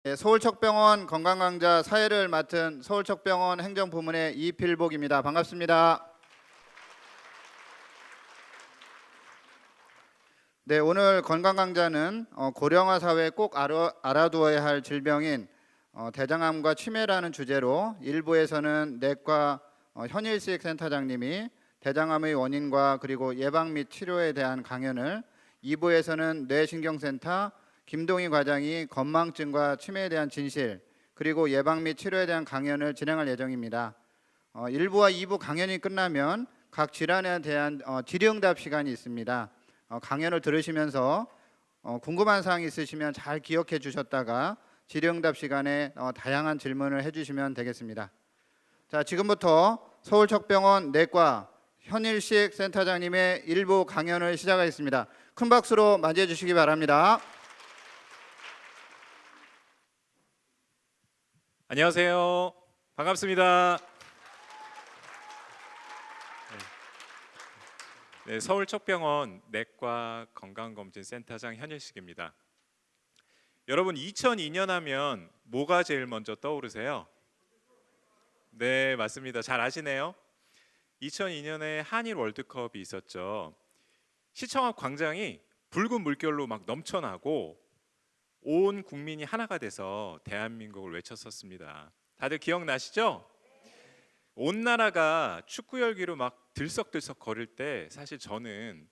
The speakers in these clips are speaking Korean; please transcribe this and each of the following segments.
네, 서울척병원 건강강좌 사회를 맡은 서울척병원 행정부문의 이필복입니다. 반갑습니다. 네, 오늘 건강강좌는 고령화 사회에 꼭 알아두어야 할 질병인 대장암과 치매라는 주제로 1부에서는 내과 현일식 센터장님이 대장암의 원인과 그리고 예방 및 치료에 대한 강연을, 2부에서는 뇌신경센터 김동희 과장이 건망증과 치매에 대한 진실 그리고 예방 및 치료에 대한 강연을 진행할 예정입니다. 1부와 2부 강연이 끝나면 각 질환에 대한 질의응답 시간이 있습니다. 강연을 들으시면서 궁금한 사항이 있으시면 잘 기억해 주셨다가 질의응답 시간에 다양한 질문을 해주시면 되겠습니다. 자, 지금부터 서울척병원 내과 현일식 센터장님의 1부 강연을 시작하겠습니다. 큰 박수로 맞이해 주시기 바랍니다. 안녕하세요. 반갑습니다. 네, 서울척병원 내과 건강검진센터장 현일식입니다. 여러분, 2002년 하면 뭐가 제일 먼저 떠오르세요? 네, 맞습니다. 잘 아시네요. 2002년에 한일 월드컵이 있었죠. 시청 앞 광장이 붉은 물결로 막 넘쳐나고 온 국민이 하나가 돼서 대한민국을 외쳤었습니다. 다들 기억나시죠? 온 나라가 축구 열기로 막 들썩들썩 거릴 때 사실 저는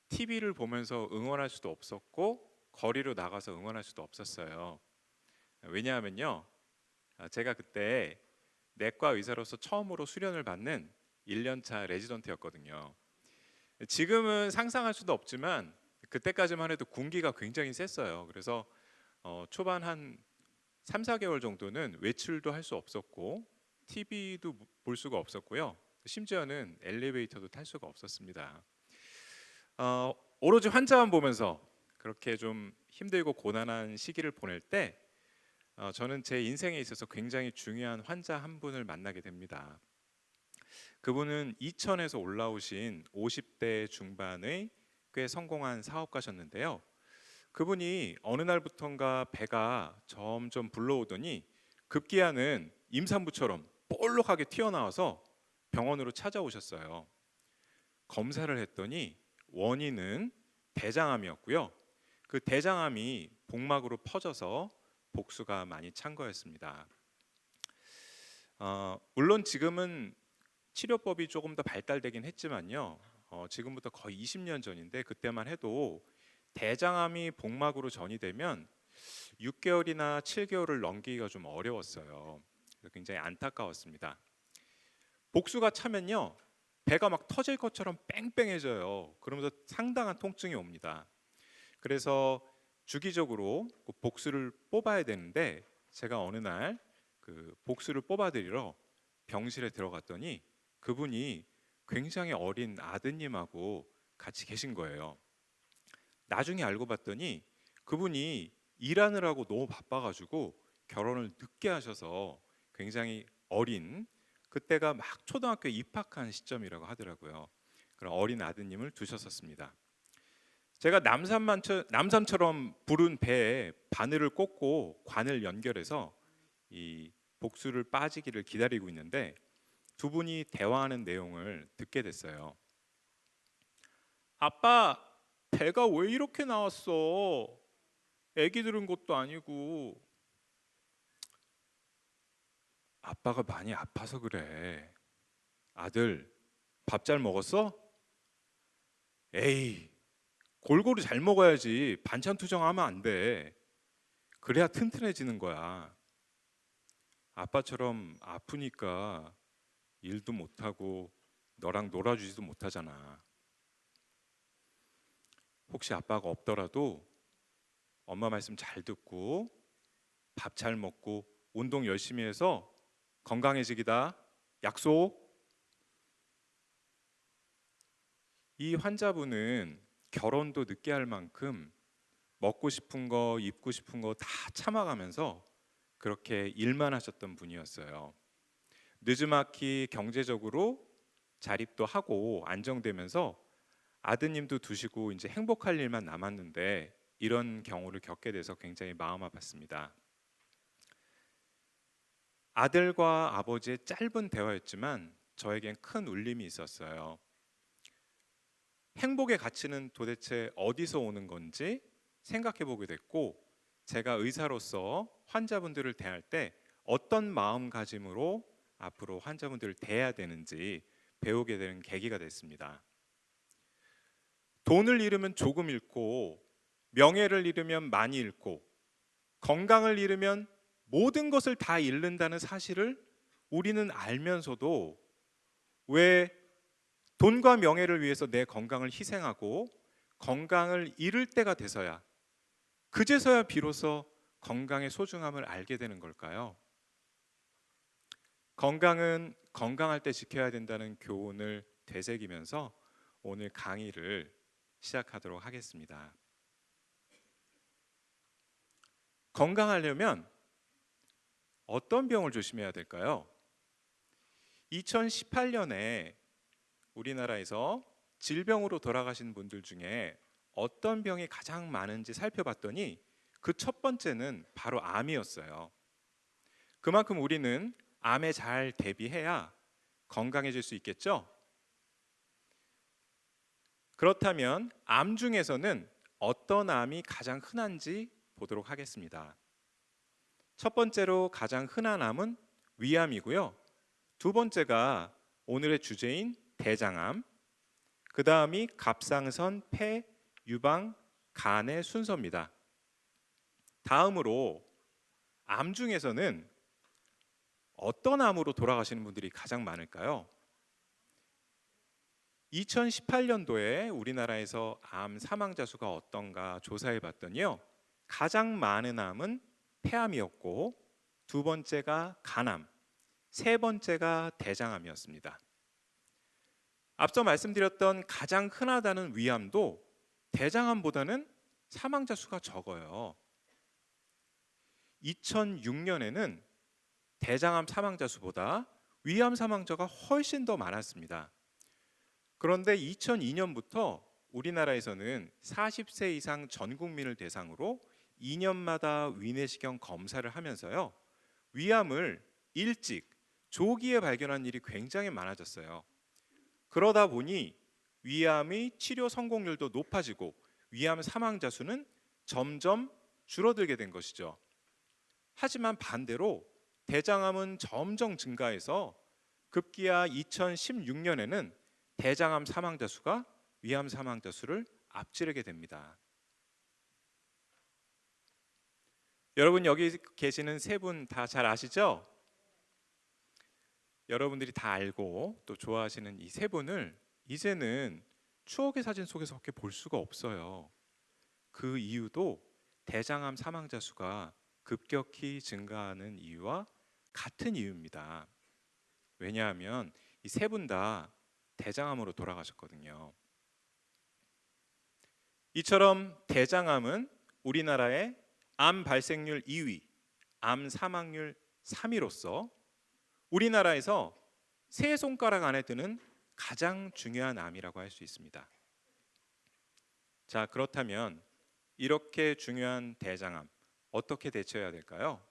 TV를 보면서 응원할 수도 없었고 거리로 나가서 응원할 수도 없었어요. 왜냐하면요, 제가 그때 내과 의사로서 처음으로 수련을 받는 1년차 레지던트였거든요. 지금은 상상할 수도 없지만 그때까지만 해도 군기가 굉장히 셌어요. 그래서 초반 한 3, 4개월 정도는 외출도 할 수 없었고 TV도 볼 수가 없었고요. 심지어는 엘리베이터도 탈 수가 없었습니다. 오로지 환자만 보면서 그렇게 좀 힘들고 고난한 시기를 보낼 때 저는 제 인생에 있어서 굉장히 중요한 환자 한 분을 만나게 됩니다. 그분은 이천에서 올라오신 50대 중반의 꽤 성공한 사업가셨는데요. 그분이 어느 날부턴가 배가 점점 불러오더니 급기야는 임산부처럼 볼록하게 튀어나와서 병원으로 찾아오셨어요. 검사를 했더니 원인은 대장암이었고요. 그 대장암이 복막으로 퍼져서 복수가 많이 찬 거였습니다. 물론 지금은 치료법이 조금 더 발달되긴 했지만요. 지금부터 거의 20년 전인데 그때만 해도 대장암이 복막으로 전이되면 6개월이나 7개월을 넘기기가 좀 어려웠어요. 그래서 굉장히 안타까웠습니다. 복수가 차면요, 배가 막 터질 것처럼 뺑뺑해져요. 그러면서 상당한 통증이 옵니다. 그래서 주기적으로 그 복수를 뽑아야 되는데 제가 어느 날 그 복수를 뽑아드리러 병실에 들어갔더니 그분이 굉장히 어린 아드님하고 같이 계신 거예요. 나중에 알고 봤더니 그분이 일하느라고 너무 바빠가지고 결혼을 늦게 하셔서 굉장히 어린, 그때가 막 초등학교 입학한 시점이라고 하더라고요. 그런 어린 아드님을 두셨었습니다. 제가 남삼처럼 부른 배에 바늘을 꽂고 관을 연결해서 이 복수를 빠지기를 기다리고 있는데 두 분이 대화하는 내용을 듣게 됐어요. 아빠, 배가 왜 이렇게 나왔어? 애기 들은 것도 아니고. 아빠가 많이 아파서 그래. 아들, 밥 잘 먹었어? 에이, 골고루 잘 먹어야지. 반찬 투정하면 안 돼. 그래야 튼튼해지는 거야. 아빠처럼 아프니까 일도 못하고 너랑 놀아주지도 못하잖아. 혹시 아빠가 없더라도 엄마 말씀 잘 듣고 밥 잘 먹고 운동 열심히 해서 건강해지기다. 약속. 이 환자분은 결혼도 늦게 할 만큼 먹고 싶은 거, 입고 싶은 거 다 참아가면서 그렇게 일만 하셨던 분이었어요. 느지막이 경제적으로 자립도 하고 안정되면서 아드님도 두시고 이제 행복할 일만 남았는데 이런 경우를 겪게 돼서 굉장히 마음 아팠습니다. 아들과 아버지의 짧은 대화였지만 저에겐 큰 울림이 있었어요. 행복의 가치는 도대체 어디서 오는 건지 생각해 보게 됐고, 제가 의사로서 환자분들을 대할 때 어떤 마음가짐으로 앞으로 환자분들을 대해야 되는지 배우게 되는 계기가 됐습니다. 돈을 잃으면 조금 잃고, 명예를 잃으면 많이 잃고, 건강을 잃으면 모든 것을 다 잃는다는 사실을 우리는 알면서도 왜 돈과 명예를 위해서 내 건강을 희생하고 건강을 잃을 때가 돼서야, 그제서야 비로소 건강의 소중함을 알게 되는 걸까요? 건강은 건강할 때 지켜야 된다는 교훈을 되새기면서 오늘 강의를 시작하도록 하겠습니다. 건강하려면 어떤 병을 조심해야 될까요? 2018년에 우리나라에서 질병으로 돌아가신 분들 중에 어떤 병이 가장 많은지 살펴봤더니 그 첫 번째는 바로 암이었어요. 그만큼 우리는 암에 잘 대비해야 건강해질 수 있겠죠? 그렇다면 암 중에서는 어떤 암이 가장 흔한지 보도록 하겠습니다. 첫 번째로 가장 흔한 암은 위암이고요. 두 번째가 오늘의 주제인 대장암, 그 다음이 갑상선, 폐, 유방, 간의 순서입니다. 다음으로 암 중에서는 어떤 암으로 돌아가시는 분들이 가장 많을까요? 2018년도에 우리나라에서 암 사망자 수가 어떤가 조사해 봤더니요, 가장 많은 암은 폐암이었고, 두 번째가 간암, 세 번째가 대장암이었습니다. 앞서 말씀드렸던 가장 흔하다는 위암도 대장암보다는 사망자 수가 적어요. 2006년에는 대장암 사망자 수보다 위암 사망자가 훨씬 더 많았습니다. 그런데 2002년부터 우리나라에서는 40세 이상 전 국민을 대상으로 2년마다 위내시경 검사를 하면서요, 위암을 일찍 조기에 발견한 일이 굉장히 많아졌어요. 그러다 보니 위암의 치료 성공률도 높아지고 위암 사망자 수는 점점 줄어들게 된 것이죠. 하지만 반대로 대장암은 점점 증가해서 급기야 2016년에는 대장암 사망자 수가 위암 사망자 수를 앞지르게 됩니다. 여러분, 여기 계시는 세 분 다 잘 아시죠? 여러분들이 다 알고 또 좋아하시는 이 세 분을 이제는 추억의 사진 속에서밖에 볼 수가 없어요. 그 이유도 대장암 사망자 수가 급격히 증가하는 이유와 같은 이유입니다. 왜냐하면 이 세 분 다 대장암으로 돌아가셨거든요. 이처럼 대장암은 우리나라의 암 발생률 2위, 암 사망률 3위로서 우리나라에서 세 손가락 안에 드는 가장 중요한 암이라고 할 수 있습니다. 자, 그렇다면 이렇게 중요한 대장암 어떻게 대처해야 될까요?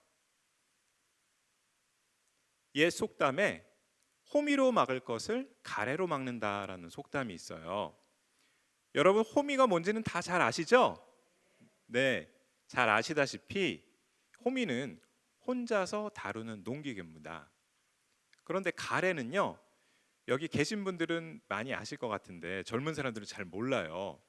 옛 속담에 호미로 막을 것을 가래로 막는다라는 속담이 있어요. 여러분, 호미가 뭔지는 다 잘 아시죠? 네, 잘 아시다시피 호미는 혼자서 다루는 농기계입니다. 그런데 가래는요, 여기 계신 분들은 많이 아실 것 같은데 젊은 사람들은 잘 몰라요.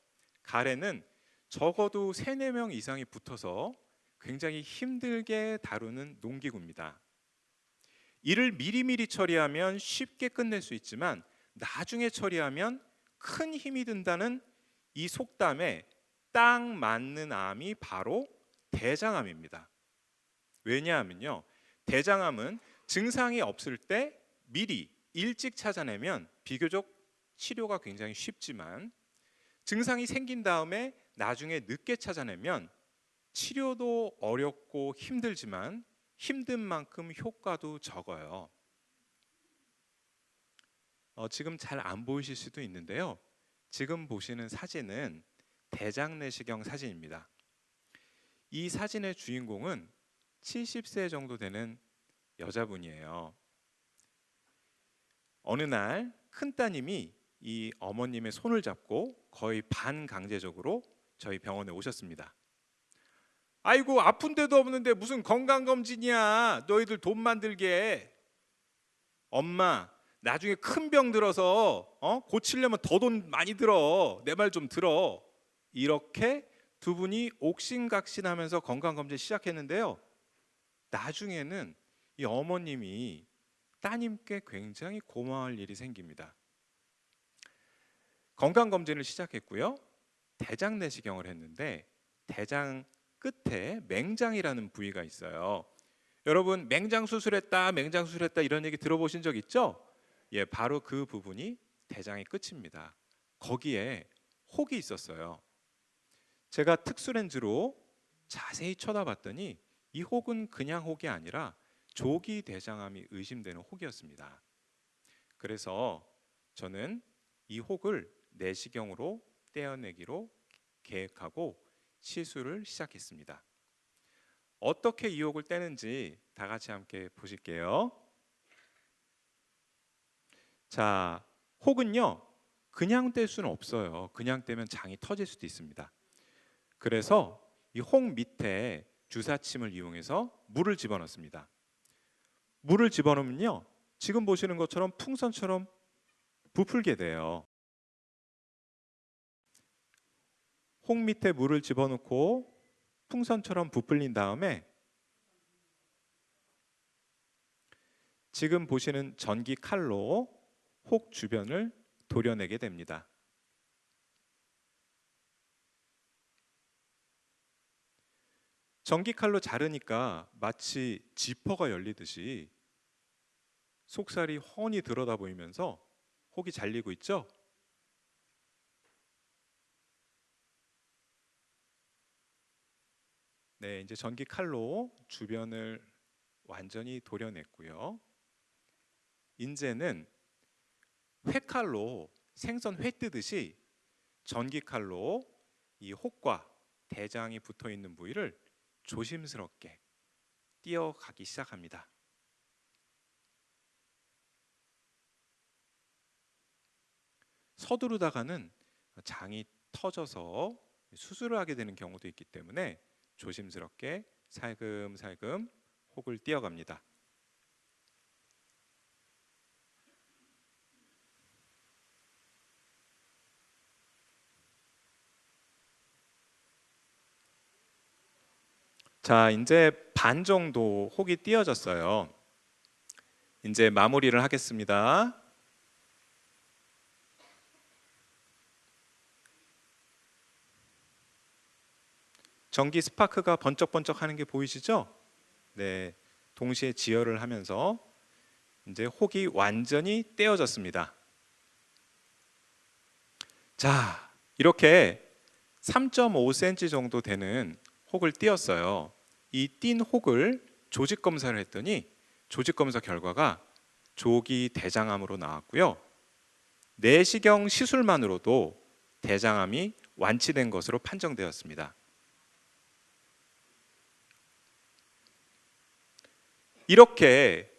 가래는 적어도 3, 4명 이상이 붙어서 굉장히 힘들게 다루는 농기구입니다. 이를 미리미리 처리하면 쉽게 끝낼 수 있지만 나중에 처리하면 큰 힘이 든다는 이 속담에 딱 맞는 암이 바로 대장암입니다. 왜냐하면요, 대장암은 증상이 없을 때 미리 일찍 찾아내면 비교적 치료가 굉장히 쉽지만, 증상이 생긴 다음에 나중에 늦게 찾아내면 치료도 어렵고 힘들지만 힘든 만큼 효과도 적어요. 지금 잘 안 보이실 수도 있는데요, 지금 보시는 사진은 대장 내시경 사진입니다. 이 사진의 주인공은 70세 정도 되는 여자분이에요. 어느 날 큰따님이 이 어머님의 손을 잡고 거의 반강제적으로 저희 병원에 오셨습니다. 아이고, 아픈 데도 없는데 무슨 건강검진이야. 너희들 돈 만들게. 엄마, 나중에 큰 병 들어서 고치려면 더 돈 많이 들어. 내 말 좀 들어. 이렇게 두 분이 옥신각신하면서 건강검진 시작했는데요. 나중에는 이 어머님이 따님께 굉장히 고마울 일이 생깁니다. 건강검진을 시작했고요. 대장 내시경을 했는데 대장 끝에 맹장이라는 부위가 있어요. 여러분, 맹장 수술했다, 맹장 수술했다 이런 얘기 들어보신 적 있죠? 예, 바로 그 부분이 대장의 끝입니다. 거기에 혹이 있었어요. 제가 특수렌즈로 자세히 쳐다봤더니 이 혹은 그냥 혹이 아니라 조기 대장암이 의심되는 혹이었습니다. 그래서 저는 이 혹을 내시경으로 떼어내기로 계획하고 시술을 시작했습니다. 어떻게 이 혹을 떼는지 다 같이 함께 보실게요. 자, 혹은요 그냥 뗄 수는 없어요. 그냥 떼면 장이 터질 수도 있습니다. 그래서 이 혹 밑에 주사침을 이용해서 물을 집어넣습니다. 물을 집어넣으면요 지금 보시는 것처럼 풍선처럼 부풀게 돼요. 혹 밑에 물을 집어넣고 풍선처럼 부풀린 다음에 지금 보시는 전기 칼로 혹 주변을 도려내게 됩니다. 전기 칼로 자르니까 마치 지퍼가 열리듯이 속살이 훤히 들여다 보이면서 혹이 잘리고 있죠? 네, 이제 전기 칼로 주변을 완전히 도려냈고요. 이제는 회칼로 생선 회 뜨듯이 전기 칼로 이 혹과 대장이 붙어 있는 부위를 조심스럽게 띄어가기 시작합니다. 서두르다가는 장이 터져서 수술을 하게 되는 경우도 있기 때문에 조심스럽게 살금살금 혹을 띄어갑니다. 자, 이제 반 정도 혹이 띄어졌어요. 이제 마무리를 하겠습니다. 전기 스파크가 번쩍번쩍 하는 게 보이시죠? 네, 동시에 지혈을 하면서 이제 혹이 완전히 떼어졌습니다. 자, 이렇게 3.5cm 정도 되는 혹을 띄었어요. 이 띈 혹을 조직 검사를 했더니 조직 검사 결과가 조기 대장암으로 나왔고요. 내시경 시술만으로도 대장암이 완치된 것으로 판정되었습니다. 이렇게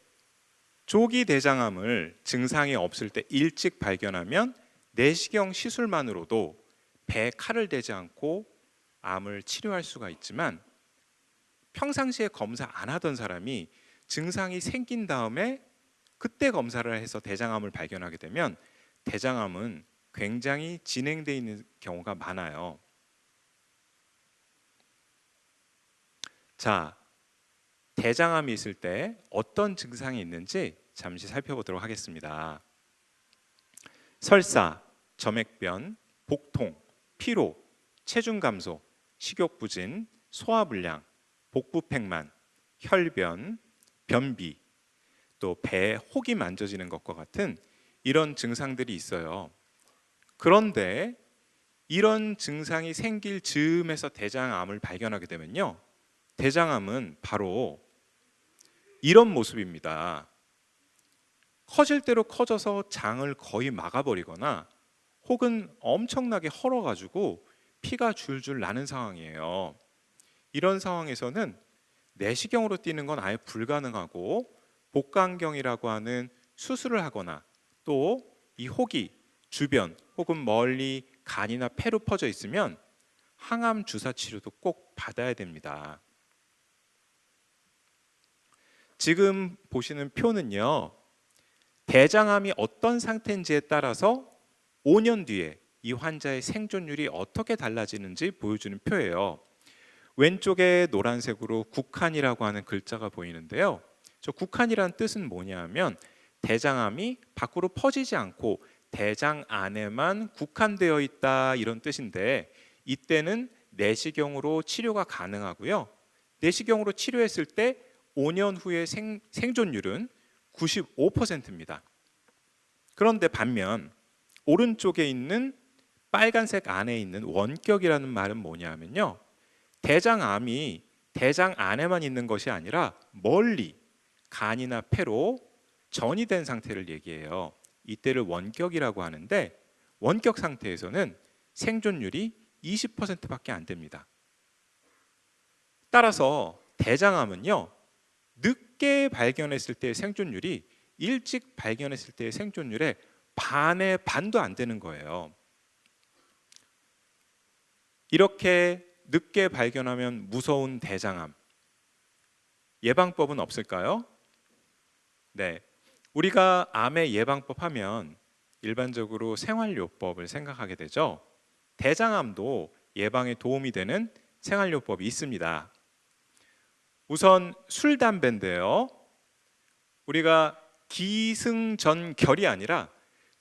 조기 대장암을 증상이 없을 때 일찍 발견하면 내시경 시술만으로도 배에 칼을 대지 않고 암을 치료할 수가 있지만 평상시에 검사 안 하던 사람이 증상이 생긴 다음에 그때 검사를 해서 대장암을 발견하게 되면 대장암은 굉장히 진행되어 있는 경우가 많아요. 자, 대장암이 있을 때 어떤 증상이 있는지 잠시 살펴보도록 하겠습니다. 설사, 점액변, 복통, 피로, 체중 감소, 식욕 부진, 소화불량, 복부팽만, 혈변, 변비, 또 배에 혹이 만져지는 것과 같은 이런 증상들이 있어요. 그런데 이런 증상이 생길 즈음에서 대장암을 발견하게 되면요, 대장암은 바로 이런 모습입니다. 커질 대로 커져서 장을 거의 막아버리거나 혹은 엄청나게 헐어가지고 피가 줄줄 나는 상황이에요. 이런 상황에서는 내시경으로 띄는 건 아예 불가능하고 복강경이라고 하는 수술을 하거나 또 이 혹이 주변 혹은 멀리 간이나 폐로 퍼져 있으면 항암 주사 치료도 꼭 받아야 됩니다. 지금 보시는 표는요, 대장암이 어떤 상태인지에 따라서 5년 뒤에 이 환자의 생존율이 어떻게 달라지는지 보여주는 표예요. 왼쪽에 노란색으로 국한이라고 하는 글자가 보이는데요. 저 국한이라는 뜻은 뭐냐 하면 대장암이 밖으로 퍼지지 않고 대장 안에만 국한되어 있다, 이런 뜻인데, 이때는 내시경으로 치료가 가능하고요. 내시경으로 치료했을 때 5년 후의 생존율은 95%입니다. 그런데 반면 오른쪽에 있는 빨간색 안에 있는 원격이라는 말은 뭐냐 하면요, 대장암이 대장 안에만 있는 것이 아니라 멀리 간이나 폐로 전이된 상태를 얘기해요. 이때를 원격이라고 하는데, 원격 상태에서는 생존율이 20%밖에 안 됩니다. 따라서 대장암은요, 늦게 발견했을 때의 생존율이 일찍 발견했을 때의 생존율의 반의 반도 안 되는 거예요. 이렇게 늦게 발견하면 무서운 대장암, 예방법은 없을까요? 네, 우리가 암의 예방법 하면 일반적으로 생활요법을 생각하게 되죠. 대장암도 예방에 도움이 되는 생활요법이 있습니다. 우선 술, 담배인데요, 우리가 기승전결이 아니라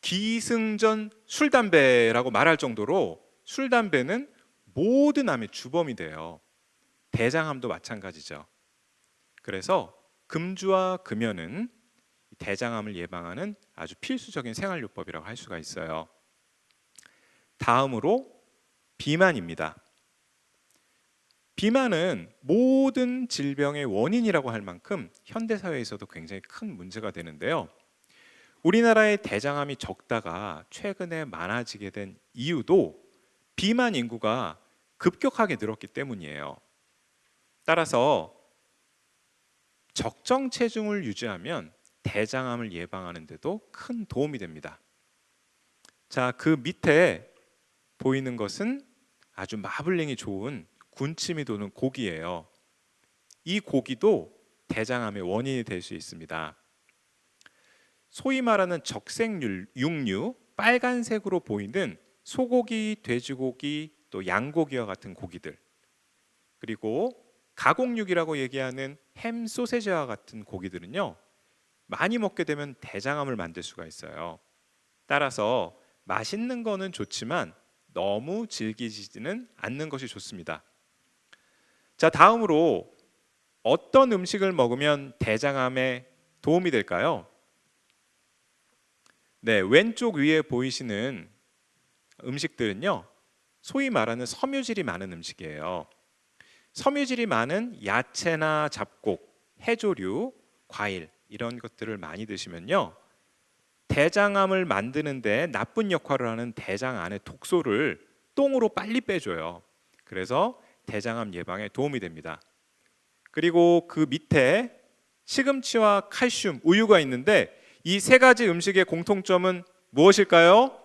기승전 술, 담배라고 말할 정도로 술, 담배는 모든 암의 주범이 돼요. 대장암도 마찬가지죠. 그래서 금주와 금연은 대장암을 예방하는 아주 필수적인 생활요법이라고 할 수가 있어요. 다음으로 비만입니다. 비만은 모든 질병의 원인이라고 할 만큼 현대사회에서도 굉장히 큰 문제가 되는데요. 우리나라의 대장암이 적다가 최근에 많아지게 된 이유도 비만 인구가 급격하게 늘었기 때문이에요. 따라서 적정 체중을 유지하면 대장암을 예방하는 데도 큰 도움이 됩니다. 자, 그 밑에 보이는 것은 아주 마블링이 좋은 군침이 도는 고기예요. 이 고기도 대장암의 원인이 될 수 있습니다. 소위 말하는 적색육류, 빨간색으로 보이는 소고기, 돼지고기, 또 양고기와 같은 고기들, 그리고 가공육이라고 얘기하는 햄, 소세지와 같은 고기들은요, 많이 먹게 되면 대장암을 만들 수가 있어요. 따라서 맛있는 거는 좋지만 너무 즐기지는 않는 것이 좋습니다. 자, 다음으로 어떤 음식을 먹으면 대장암에 도움이 될까요? 네, 왼쪽 위에 보이시는 음식들은요, 소위 말하는 섬유질이 많은 음식이에요. 섬유질이 많은 야채나 잡곡, 해조류, 과일, 이런 것들을 많이 드시면요, 대장암을 만드는데 나쁜 역할을 하는 대장 안의 독소를 똥으로 빨리 빼줘요. 그래서 대장암 예방에 도움이 됩니다. 그리고 그 밑에 시금치와 칼슘, 우유가 있는데 이 세 가지 음식의 공통점은 무엇일까요?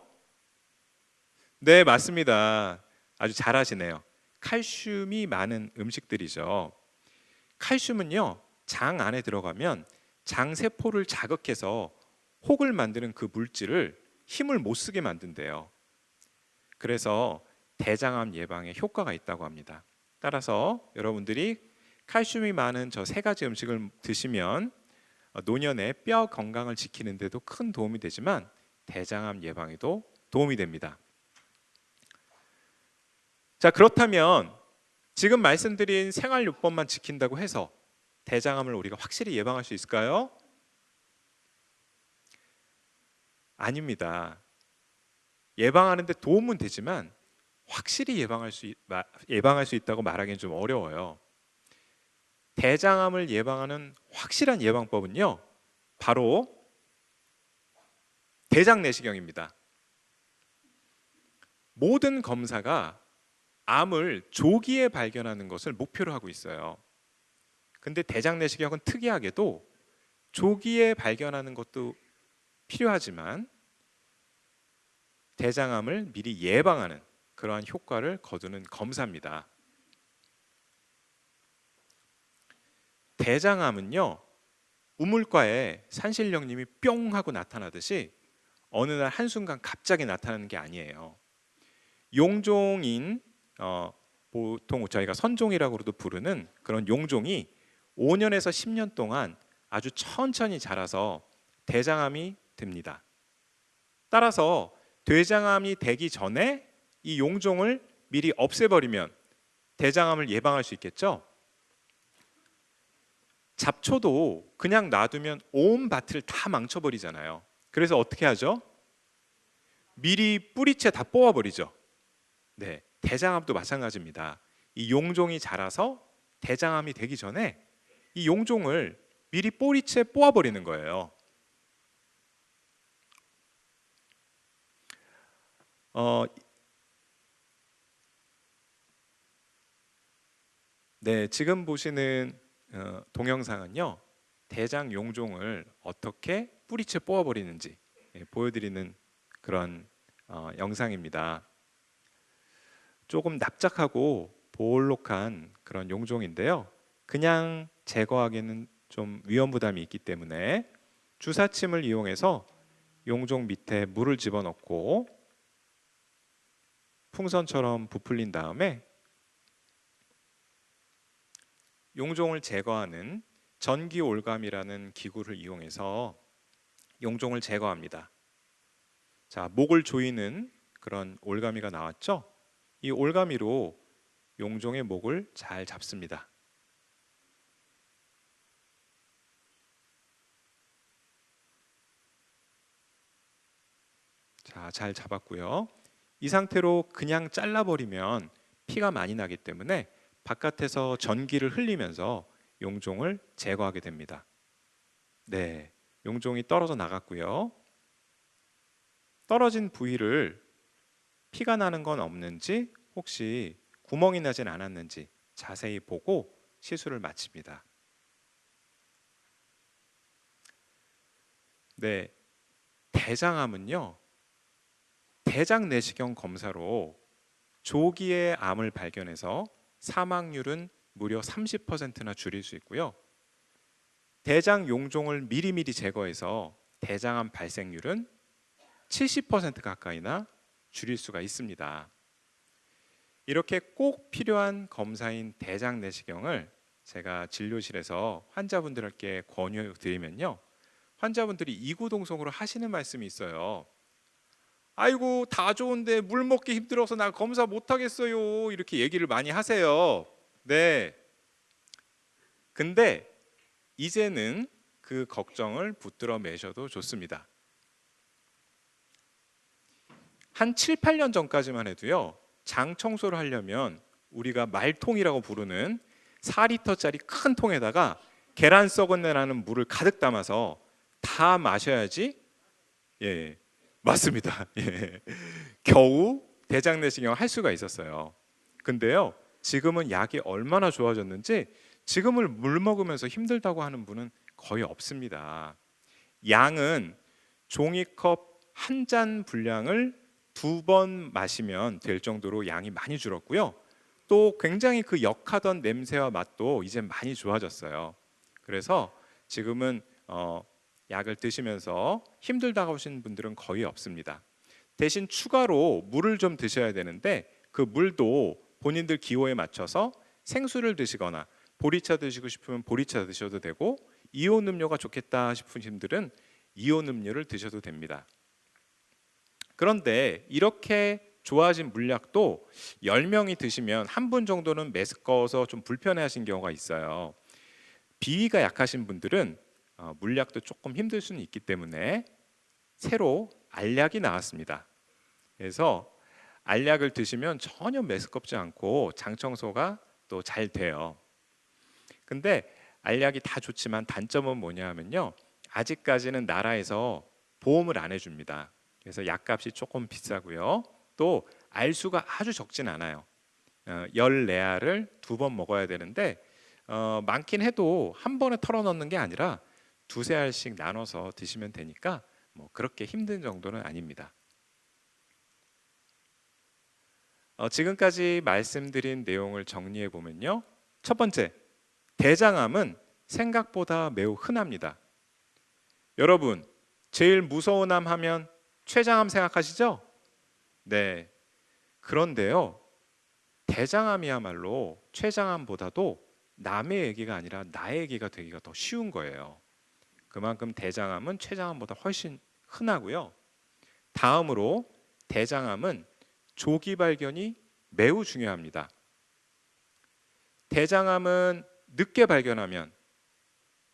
네, 맞습니다. 아주 잘하시네요. 칼슘이 많은 음식들이죠. 칼슘은요, 장 안에 들어가면 장 세포를 자극해서 혹을 만드는 그 물질을 힘을 못 쓰게 만든대요. 그래서 대장암 예방에 효과가 있다고 합니다. 따라서 여러분들이 칼슘이 많은 저 세 가지 음식을 드시면 노년의 뼈 건강을 지키는 데도 큰 도움이 되지만 대장암 예방에도 도움이 됩니다. 자, 그렇다면 지금 말씀드린 생활요법만 지킨다고 해서 대장암을 우리가 확실히 예방할 수 있을까요? 아닙니다. 예방하는 데 도움은 되지만 확실히 예방할 수 있다고 말하기는 좀 어려워요. 대장암을 예방하는 확실한 예방법은요, 바로 대장 내시경입니다. 모든 검사가 암을 조기에 발견하는 것을 목표로 하고 있어요. 근데 대장 내시경은 특이하게도 조기에 발견하는 것도 필요하지만 대장암을 미리 예방하는 그러한 효과를 거두는 검사입니다. 대장암은요, 우물가에 산신령님이 뿅 하고 나타나듯이 어느 날 한순간 갑자기 나타나는 게 아니에요. 용종인 보통 저희가 선종이라고도 부르는 그런 용종이 5년에서 10년 동안 아주 천천히 자라서 대장암이 됩니다. 따라서 대장암이 되기 전에 이 용종을 미리 없애버리면 대장암을 예방할 수 있겠죠. 잡초도 그냥 놔두면 온 밭을 다 망쳐버리잖아요. 그래서 어떻게 하죠? 미리 뿌리채 다 뽑아버리죠. 네, 대장암도 마찬가지입니다. 이 용종이 자라서 대장암이 되기 전에 이 용종을 미리 뿌리채 뽑아버리는 거예요. 네, 지금 보시는 동영상은요, 대장 용종을 어떻게 뿌리채 뽑아버리는지 보여드리는 그런 영상입니다. 조금 납작하고 볼록한 그런 용종인데요, 그냥 제거하기는 좀 위험 부담이 있기 때문에 주사침을 이용해서 용종 밑에 물을 집어넣고 풍선처럼 부풀린 다음에 용종을 제거하는 전기 올감이라는 기구를 이용해서 용종을 제거합니다. 자, 목을 조이는 그런 올가미가 나왔죠? 이 올가미로 용종의 목을 잘 잡습니다. 자, 잘 잡았고요. 이 상태로 그냥 잘라버리면 피가 많이 나기 때문에 바깥에서 전기를 흘리면서 용종을 제거하게 됩니다. 네, 용종이 떨어져 나갔고요. 떨어진 부위를 피가 나는 건 없는지, 혹시 구멍이 나진 않았는지 자세히 보고 시술을 마칩니다. 네, 대장암은요, 대장 내시경 검사로 조기에 암을 발견해서 사망률은 무려 30%나 줄일 수 있고요. 대장 용종을 미리미리 제거해서 대장암 발생률은 70% 가까이나 줄일 수가 있습니다. 이렇게 꼭 필요한 검사인 대장 내시경을 제가 진료실에서 환자분들께 권유해 드리면요, 환자분들이 이구동성으로 하시는 말씀이 있어요. 아이고, 다 좋은데 물 먹기 힘들어서 나 검사 못 하겠어요, 이렇게 얘기를 많이 하세요. 네. 근데 이제는 그 걱정을 붙들어 매셔도 좋습니다. 한 7, 8년 전까지만 해도요, 장 청소를 하려면 우리가 말통이라고 부르는 4리터짜리 큰 통에다가 계란 썩은 내 나는 물을 가득 담아서 다 마셔야지, 예, 맞습니다. 예, 겨우 대장 내시경을 할 수가 있었어요. 근데요, 지금은 약이 얼마나 좋아졌는지 지금을 물 먹으면서 힘들다고 하는 분은 거의 없습니다. 양은 종이컵 한 잔 분량을 2번 마시면 될 정도로 양이 많이 줄었고요. 또 굉장히 그 역하던 냄새와 맛도 이제 많이 좋아졌어요. 그래서 지금은 약을 드시면서 힘들다고 하시는 분들은 거의 없습니다. 대신 추가로 물을 좀 드셔야 되는데, 그 물도 본인들 기호에 맞춰서 생수를 드시거나 보리차 드시고 싶으면 보리차 드셔도 되고, 이온 음료가 좋겠다 싶으신 분들은 이온 음료를 드셔도 됩니다. 그런데 이렇게 좋아진 물약도 10명이 드시면 한 분 정도는 메스꺼워서 좀 불편해하신 경우가 있어요. 비위가 약하신 분들은 물약도 조금 힘들 수는 있기 때문에 새로 알약이 나왔습니다. 그래서 알약을 드시면 전혀 메스껍지 않고 장 청소가 또 잘 돼요. 근데 알약이 다 좋지만 단점은 뭐냐 하면요, 아직까지는 나라에서 보험을 안 해줍니다. 그래서 약값이 조금 비싸고요. 또 알수가 아주 적진 않아요. 14알을 2번 먹어야 되는데 많긴 해도 한 번에 털어 넣는 게 아니라 두세 알씩 나눠서 드시면 되니까 뭐 그렇게 힘든 정도는 아닙니다. 지금까지 말씀드린 내용을 정리해 보면요. 첫 번째, 대장암은 생각보다 매우 흔합니다. 여러분, 제일 무서운 암 하면 췌장암 생각하시죠? 네. 그런데요, 대장암이야말로 췌장암보다도 남의 얘기가 아니라 나의 얘기가 되기가 더 쉬운 거예요. 그만큼 대장암은 췌장암보다 훨씬 흔하고요. 다음으로 대장암은 조기 발견이 매우 중요합니다. 대장암은 늦게 발견하면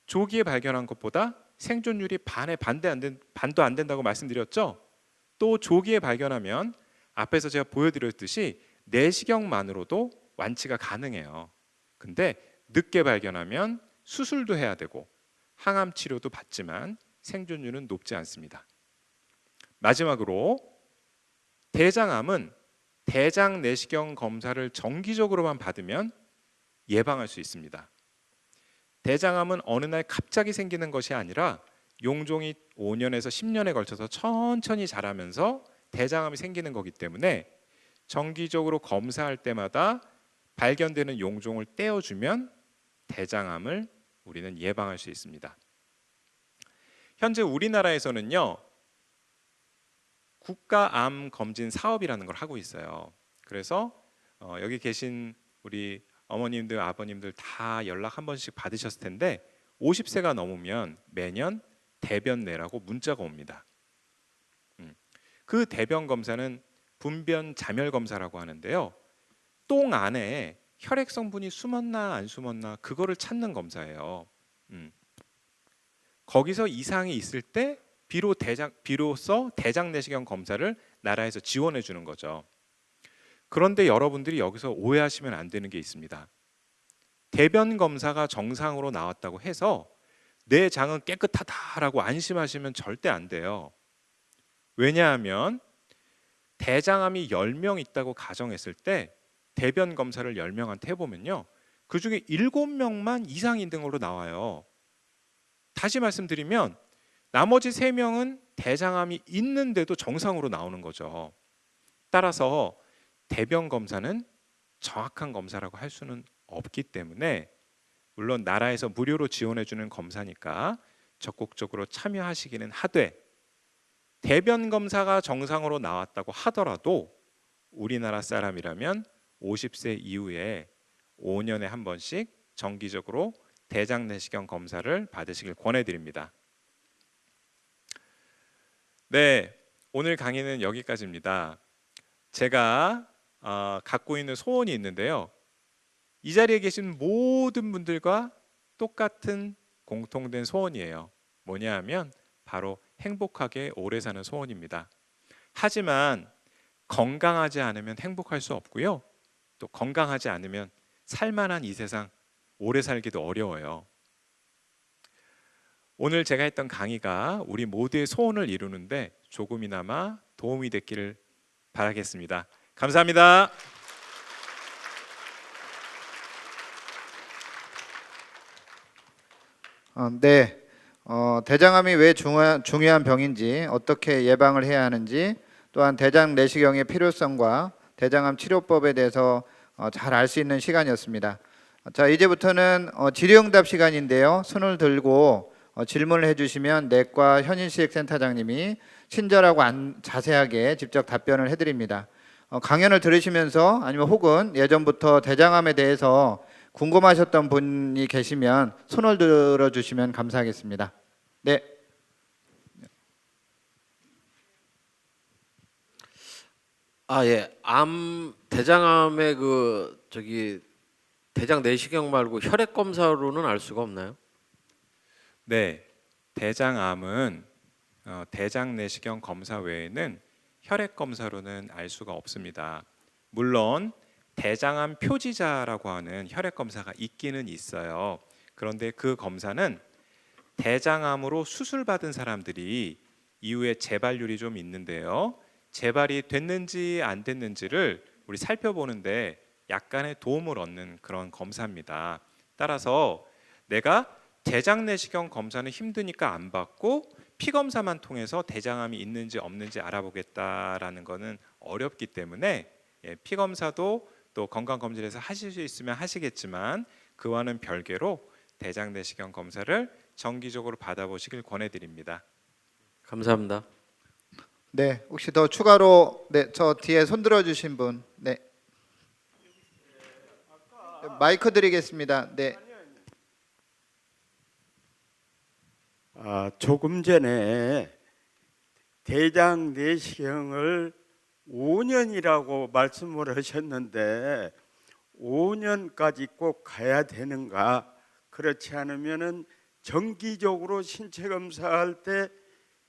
조기에 발견한 것보다 생존율이 반도 안 된다고 말씀드렸죠. 또 조기에 발견하면 앞에서 제가 보여드렸듯이 내시경만으로도 완치가 가능해요. 근데 늦게 발견하면 수술도 해야 되고 항암 치료도 받지만 생존율은 높지 않습니다. 마지막으로 대장암은 대장 내시경 검사를 정기적으로만 받으면 예방할 수 있습니다. 대장암은 어느 날 갑자기 생기는 것이 아니라 용종이 5년에서 10년에 걸쳐서 천천히 자라면서 대장암이 생기는 거기 때문에 정기적으로 검사할 때마다 발견되는 용종을 떼어주면 대장암을 우리는 예방할 수 있습니다. 현재 우리나라에서는요, 국가암 검진 사업이라는 걸 하고 있어요. 그래서 여기 계신 우리 어머님들, 아버님들 다 연락 한 번씩 받으셨을 텐데 50세가 넘으면 매년 대변내라고 문자가 옵니다. 그 대변 검사는 분변 자멸 검사라고 하는데요. 똥 안에 혈액 성분이 숨었나 안 숨었나 그거를 찾는 검사예요. 거기서 이상이 있을 때 비로소 대장 내시경 검사를 나라에서 지원해 주는 거죠. 그런데 여러분들이 여기서 오해하시면 안 되는 게 있습니다. 대변 검사가 정상으로 나왔다고 해서 내 장은 깨끗하다라고 안심하시면 절대 안 돼요. 왜냐하면 대장암이 10명 있다고 가정했을 때 대변 검사를 10명한테 해보면요, 그 중에 7명만 이상인 등으로 나와요. 다시 말씀드리면 나머지 3명은 대장암이 있는데도 정상으로 나오는 거죠. 따라서 대변 검사는 정확한 검사라고 할 수는 없기 때문에, 물론 나라에서 무료로 지원해주는 검사니까 적극적으로 참여하시기는 하되, 대변 검사가 정상으로 나왔다고 하더라도 우리나라 사람이라면 50세 이후에 5년에 한 번씩 정기적으로 대장 내시경 검사를 받으시길 권해드립니다. 네, 오늘 강의는 여기까지입니다. 제가 갖고 있는 소원이 있는데요. 이 자리에 계신 모든 분들과 똑같은 공통된 소원이에요. 뭐냐 하면 바로 행복하게 오래 사는 소원입니다. 하지만 건강하지 않으면 행복할 수 없고요. 또 건강하지 않으면 살만한 이 세상 오래 살기도 어려워요. 오늘 제가 했던 강의가 우리 모두의 소원을 이루는데 조금이나마 도움이 됐기를 바라겠습니다. 감사합니다. 네, 대장암이 왜 중요한 병인지, 어떻게 예방을 해야 하는지, 또한 대장 내시경의 필요성과 대장암 치료법에 대해서 잘 알 수 있는 시간이었습니다. 자, 이제부터는 질의응답 시간인데요. 손을 들고 질문을 해주시면 내과 현인식센터장님이 친절하고 자세하게 직접 답변을 해드립니다. 강연을 들으시면서 아니면 혹은 예전부터 대장암에 대해서 궁금하셨던 분이 계시면 손을 들어주시면 감사하겠습니다. 네. 예. 대장암의 대장 내시경 말고 혈액 검사로는 알 수가 없나요? 네, 대장암은 대장 내시경 검사 외에는 혈액 검사로는 알 수가 없습니다. 물론 대장암 표지자라고 하는 혈액 검사가 있기는 있어요. 그런데 그 검사는 대장암으로 수술받은 사람들이 이후에 재발률이 좀 있는데요. 재발이 됐는지 안 됐는지를 우리 살펴보는데 약간의 도움을 얻는 그런 검사입니다. 따라서 내가 대장 내시경 검사는 힘드니까 안 받고 피 검사만 통해서 대장암이 있는지 없는지 알아보겠다라는 거는 어렵기 때문에 피 검사도 또 건강 검진에서 하실 수 있으면 하시겠지만 그와는 별개로 대장 내시경 검사를 정기적으로 받아보시길 권해드립니다. 감사합니다. 네, 혹시 더 추가로 저 뒤에 손 들어 주신 분. 네. 마이크 드리겠습니다. 네. 조금 전에 대장 내시경을 5년이라고 말씀을 하셨는데 5년까지 꼭 가야 되는가? 그렇지 않으면은 정기적으로 신체 검사할 때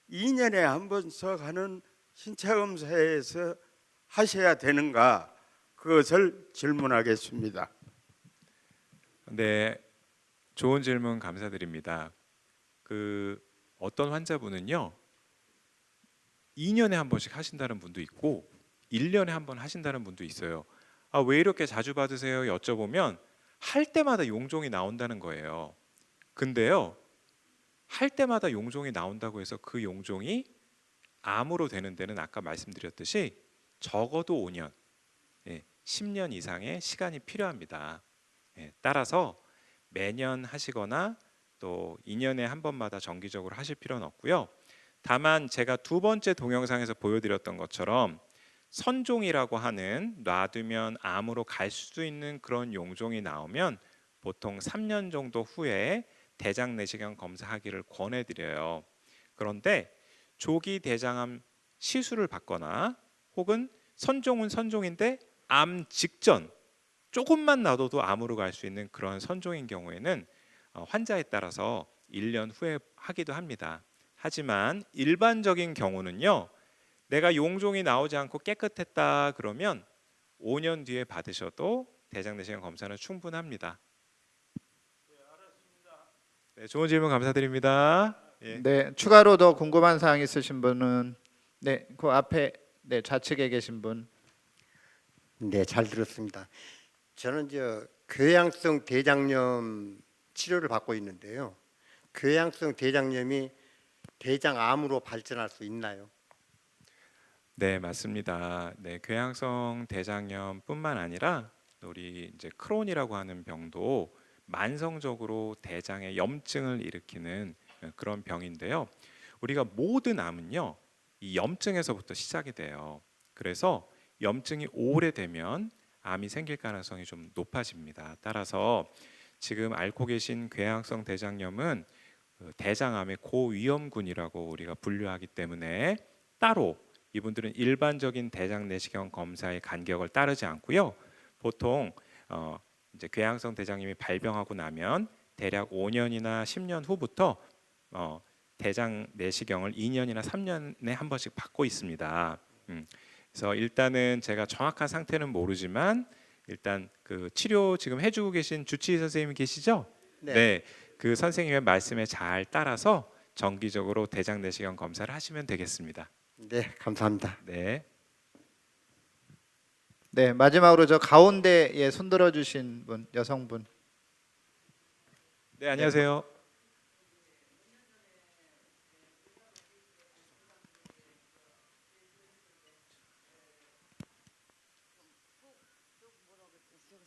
2년에 한 번씩 하는 신체 검사에서 하셔야 되는가? 그것을 질문하겠습니다. 네, 좋은 질문 감사드립니다. 어떤 환자분은요 2년에 한 번씩 하신다는 분도 있고 1년에 한 번 하신다는 분도 있어요. 왜 이렇게 자주 받으세요? 여쭤보면 할 때마다 용종이 나온다는 거예요. 근데요 할 때마다 용종이 나온다고 해서 그 용종이 암으로 되는 데는 아까 말씀드렸듯이 적어도 5년, 10년 이상의 시간이 필요합니다. 따라서 매년 하시거나 또 2년에 한 번마다 정기적으로 하실 필요는 없고요. 다만 제가 두 번째 동영상에서 보여드렸던 것처럼 선종이라고 하는 놔두면 암으로 갈 수도 있는 그런 용종이 나오면 보통 3년 정도 후에 대장 내시경 검사하기를 권해드려요. 그런데 조기 대장암 시술을 받거나 혹은 선종은 선종인데 암 직전 조금만 놔둬도 암으로 갈 수 있는 그런 선종인 경우에는 환자에 따라서 1년 후에 하기도 합니다. 하지만 일반적인 경우는요. 내가 용종이 나오지 않고 깨끗했다 그러면 5년 뒤에 받으셔도 대장 내시경 검사는 충분합니다. 네, 좋은 질문 감사드립니다. 예. 네, 추가로 더 궁금한 사항 있으신 분은 그 앞에 좌측에 계신 분. 네, 잘 들었습니다. 저는 궤양성 대장염 치료를 받고 있는데요. 궤양성 대장염이 대장암으로 발전할 수 있나요? 네, 맞습니다. 네, 궤양성 대장염뿐만 아니라 우리 이제 크론이라고 하는 병도 만성적으로 대장에 염증을 일으키는 그런 병인데요. 우리가 모든 암은요, 이 염증에서부터 시작이 돼요. 그래서 염증이 오래되면 암이 생길 가능성이 좀 높아집니다. 따라서 지금 앓고 계신 궤양성 대장염은 대장암의 고위험군이라고 우리가 분류하기 때문에 따로 이분들은 일반적인 대장 내시경 검사의 간격을 따르지 않고요. 보통 이제 궤양성 대장염이 발병하고 나면 대략 5년이나 10년 후부터 대장 내시경을 2년이나 3년에 한 번씩 받고 있습니다. 그래서 일단은 제가 정확한 상태는 모르지만 일단 그 치료 지금 해주고 계신 주치의 선생님이 계시죠? 네. 그 선생님의 말씀에 잘 따라서 정기적으로 대장 내시경 검사를 하시면 되겠습니다. 네, 감사합니다. 네. 네, 마지막으로 저 가운데에 손 들어 주신 분, 여성분. 네, 안녕하세요.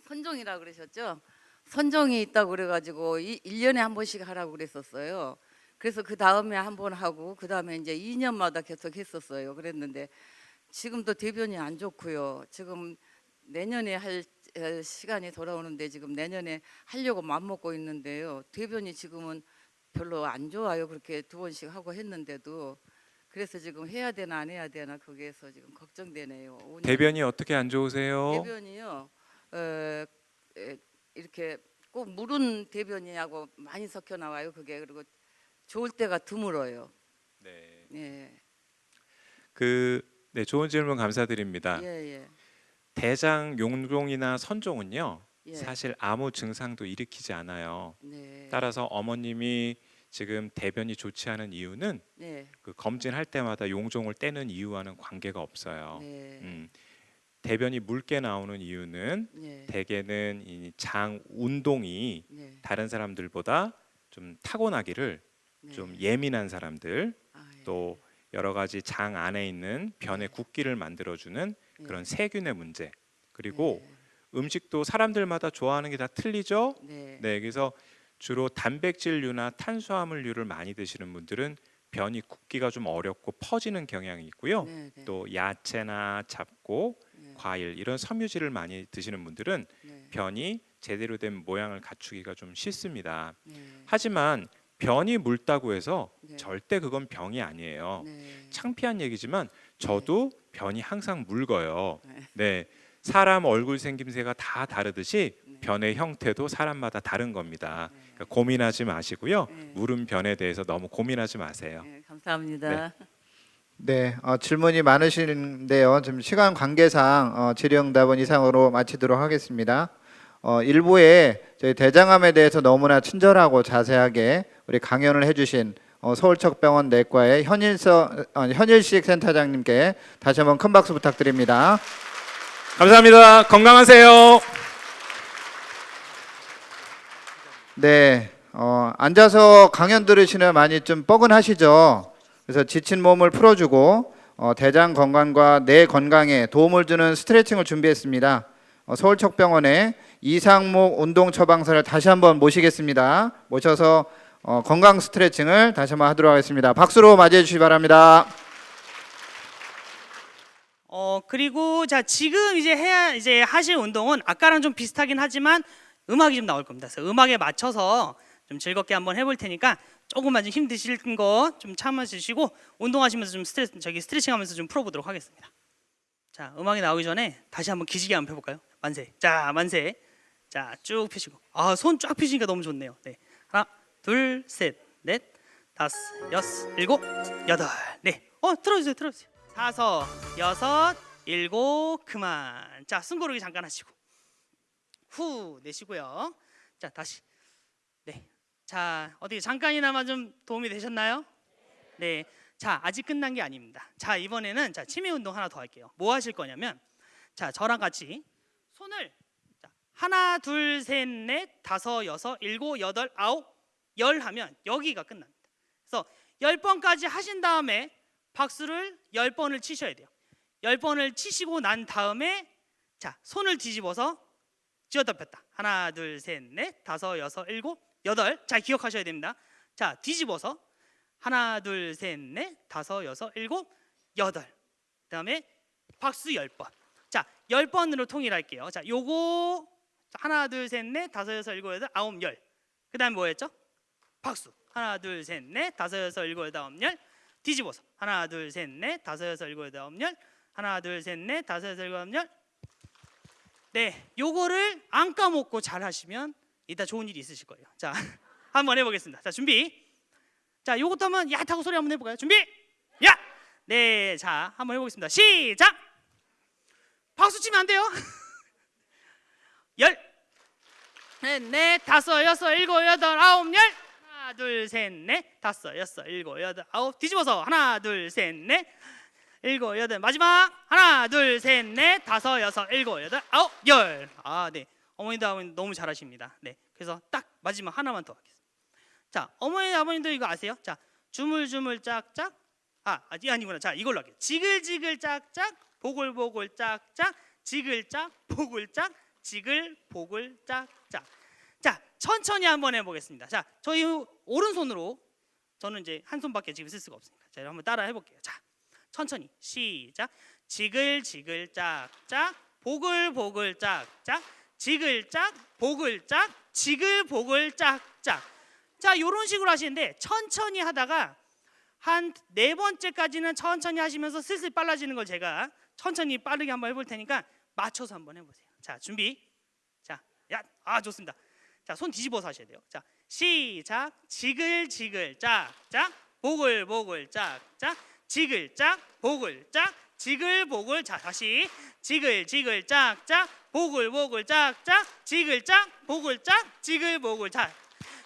선종이라고 그러셨죠? 선종이 있다고 그래가지고 1년에 한 번씩 하라고 그랬었어요. 그래서 그 다음에 한 번 하고 그 다음에 이제 2년마다 계속 했었어요. 그랬는데 지금도 대변이 안 좋고요. 지금 내년에 할 시간이 돌아오는데 지금 내년에 하려고 맘먹고 있는데요. 대변이 지금은 별로 안 좋아요. 그렇게 두 번씩 하고 했는데도 그래서 지금 해야 되나 안 해야 되나 거기에서 지금 걱정되네요. 5년. 대변이 어떻게 안 좋으세요? 대변이요. 이렇게 꼭 무른 대변이하고 많이 섞여 나와요. 그게 그리고 좋을 때가 드물어요. 네. 예. 네, 좋은 질문 감사드립니다. 예. 대장 용종이나 선종은요. 예. 사실 아무 증상도 일으키지 않아요. 네. 따라서 어머님이 지금 대변이 좋지 않은 이유는 네. 그 검진할 때마다 용종을 떼는 이유와는 관계가 없어요. 네. 대변이 묽게 나오는 이유는 네. 대개는 이 장 운동이 네. 다른 사람들보다 좀 타고나기를 네. 좀 예민한 사람들 아, 예. 또 여러 가지 장 안에 있는 변의 굳기를 만들어주는 예. 그런 세균의 문제 그리고 네. 음식도 사람들마다 좋아하는 게 다 틀리죠. 네. 네, 그래서 주로 단백질류나 탄수화물류를 많이 드시는 분들은 변이 굳기가 좀 어렵고 퍼지는 경향이 있고요. 네, 네. 또 야채나 잡고 네. 과일 이런 섬유질을 많이 드시는 분들은 네. 변이 제대로 된 모양을 갖추기가 좀 쉽습니다. 네. 하지만 변이 묽다고 해서 네. 절대 그건 병이 아니에요. 네. 창피한 얘기지만 저도 변이 항상 묽어요. 네. 네, 사람 얼굴 생김새가 다 다르듯이 네. 변의 형태도 사람마다 다른 겁니다. 네. 그러니까 고민하지 마시고요. 네. 물은 변에 대해서 너무 고민하지 마세요. 네, 감사합니다. 네, 질문이 많으신데요. 좀 시간 관계상 질의응답은 이상으로 마치도록 하겠습니다. 일부에 저희 대장암에 대해서 너무나 친절하고 자세하게 우리 강연을 해주신 서울척병원 내과의 현일식 센터장님께 다시 한번 큰 박수 부탁드립니다. 감사합니다. 건강하세요. 네, 앉아서 강연 들으시면 많이 좀 뻐근하시죠. 그래서 지친 몸을 풀어주고 대장 건강과 뇌 건강에 도움을 주는 스트레칭을 준비했습니다. 서울척병원의 이상목 운동처방사를 다시 한번 모시겠습니다. 모셔서 건강 스트레칭을 다시 한번 하도록 하겠습니다. 박수로 맞이해 주시기 바랍니다. 그리고 자 지금 이제 하실 운동은 아까랑 좀 비슷하긴 하지만 음악이 좀 나올 겁니다. 그래서 음악에 맞춰서 좀 즐겁게 한번 해볼 테니까 조금만 좀 힘드실 거 좀 참아주시고 운동하시면서 좀 스트레칭하면서 좀 풀어보도록 하겠습니다. 자 음악이 나오기 전에 다시 한번 기지개 한번 펴볼까요? 만세. 자 만세. 자 쭉 펴시고 손 쫙 펴시니까 너무 좋네요. 네 하나 둘 셋 넷 다섯 여섯 일곱 여덟 네 틀어주세요. 다섯 여섯 일곱 그만. 자 숨고르기 잠깐 하시고 후 내쉬고요. 자 다시 자 어디 잠깐이나마 좀 도움이 되셨나요? 네. 자 아직 끝난 게 아닙니다. 자 이번에는 자 치매 운동 하나 더 할게요. 뭐 하실 거냐면 자 저랑 같이 손을 하나 둘 셋 넷 다섯 여섯 일곱 여덟 아홉 열 하면 여기가 끝납니다. 그래서 10번까지 하신 다음에 박수를 10번을 치셔야 돼요. 10번을 치시고 난 다음에 자 손을 뒤집어서 쥐었다 폈다. 하나 둘 셋 넷 다섯 여섯 일곱 여덟. 자 기억하셔야 됩니다. 자 뒤집어서 하나 둘 셋 넷 다섯 여섯 일곱 여덟. 그다음에 박수 10번. 자 10번으로 통일할게요. 자 요거 하나 둘 셋 넷 다섯 여섯 일곱 여덟 아홉 열. 그다음에 뭐였죠? 박수. 하나 둘 셋 넷 다섯 여섯 일곱 여덟 아홉 열. 뒤집어서 하나 둘 셋 넷 다섯 여섯 일곱 여덟 아홉 열. 하나 둘 셋 넷 다섯 여섯 일곱 여덟 열. 네, 요거를 안 까먹고 잘 하시면 이따 좋은 일이 있으실 거예요. 자, 한번 해보겠습니다. 자, 준비. 자, 요것도 한번 야타고 소리 한번 해볼까요? 준비. 야. 네, 자, 한번 해보겠습니다. 시작. 박수 치면 안 돼요. 열. 넷, 다섯, 여섯, 일곱, 여덟, 아홉, 열. 하나, 둘, 셋, 넷, 다섯, 여섯, 일곱, 여덟, 아홉. 뒤집어서 하나, 둘, 셋, 넷. 일곱 여덟 마지막 하나 둘 셋 넷 다섯 여섯 일곱 여덟 아홉 열. 네 어머니도 아버님 너무 잘하십니다. 네 그래서 딱 마지막 하나만 더 하겠습니다. 자 어머니 아버님도 이거 아세요? 자 주물주물 짝짝 아니구나. 자 이걸로 할게요. 지글지글 짝짝 보글보글 짝짝 지글짝 보글짝 지글보글 짝짝. 자 천천히 한번 해보겠습니다. 자 저희 오른손으로 저는 이제 한 손밖에 지금 쓸 수가 없으니까 자 한번 따라 해볼게요. 자 천천히 시작. 지글지글 짝짝 보글보글 짝짝 지글짝 보글짝 지글보글 짝짝. 자 이런 식으로 하시는데 천천히 하다가 한 4번째까지는 천천히 하시면서 슬슬 빨라지는 걸 제가 천천히 빠르게 한번 해볼 테니까 맞춰서 한번 해보세요. 자 준비. 좋습니다. 자 손 뒤집어서 하셔야 돼요. 자 시작. 지글지글 짝짝 보글보글 짝짝 지글짝 보글짝 지글보글. 자 다시 지글지글 짝짝 보글보글 짝짝 지글짝 보글짝 지글보글. 자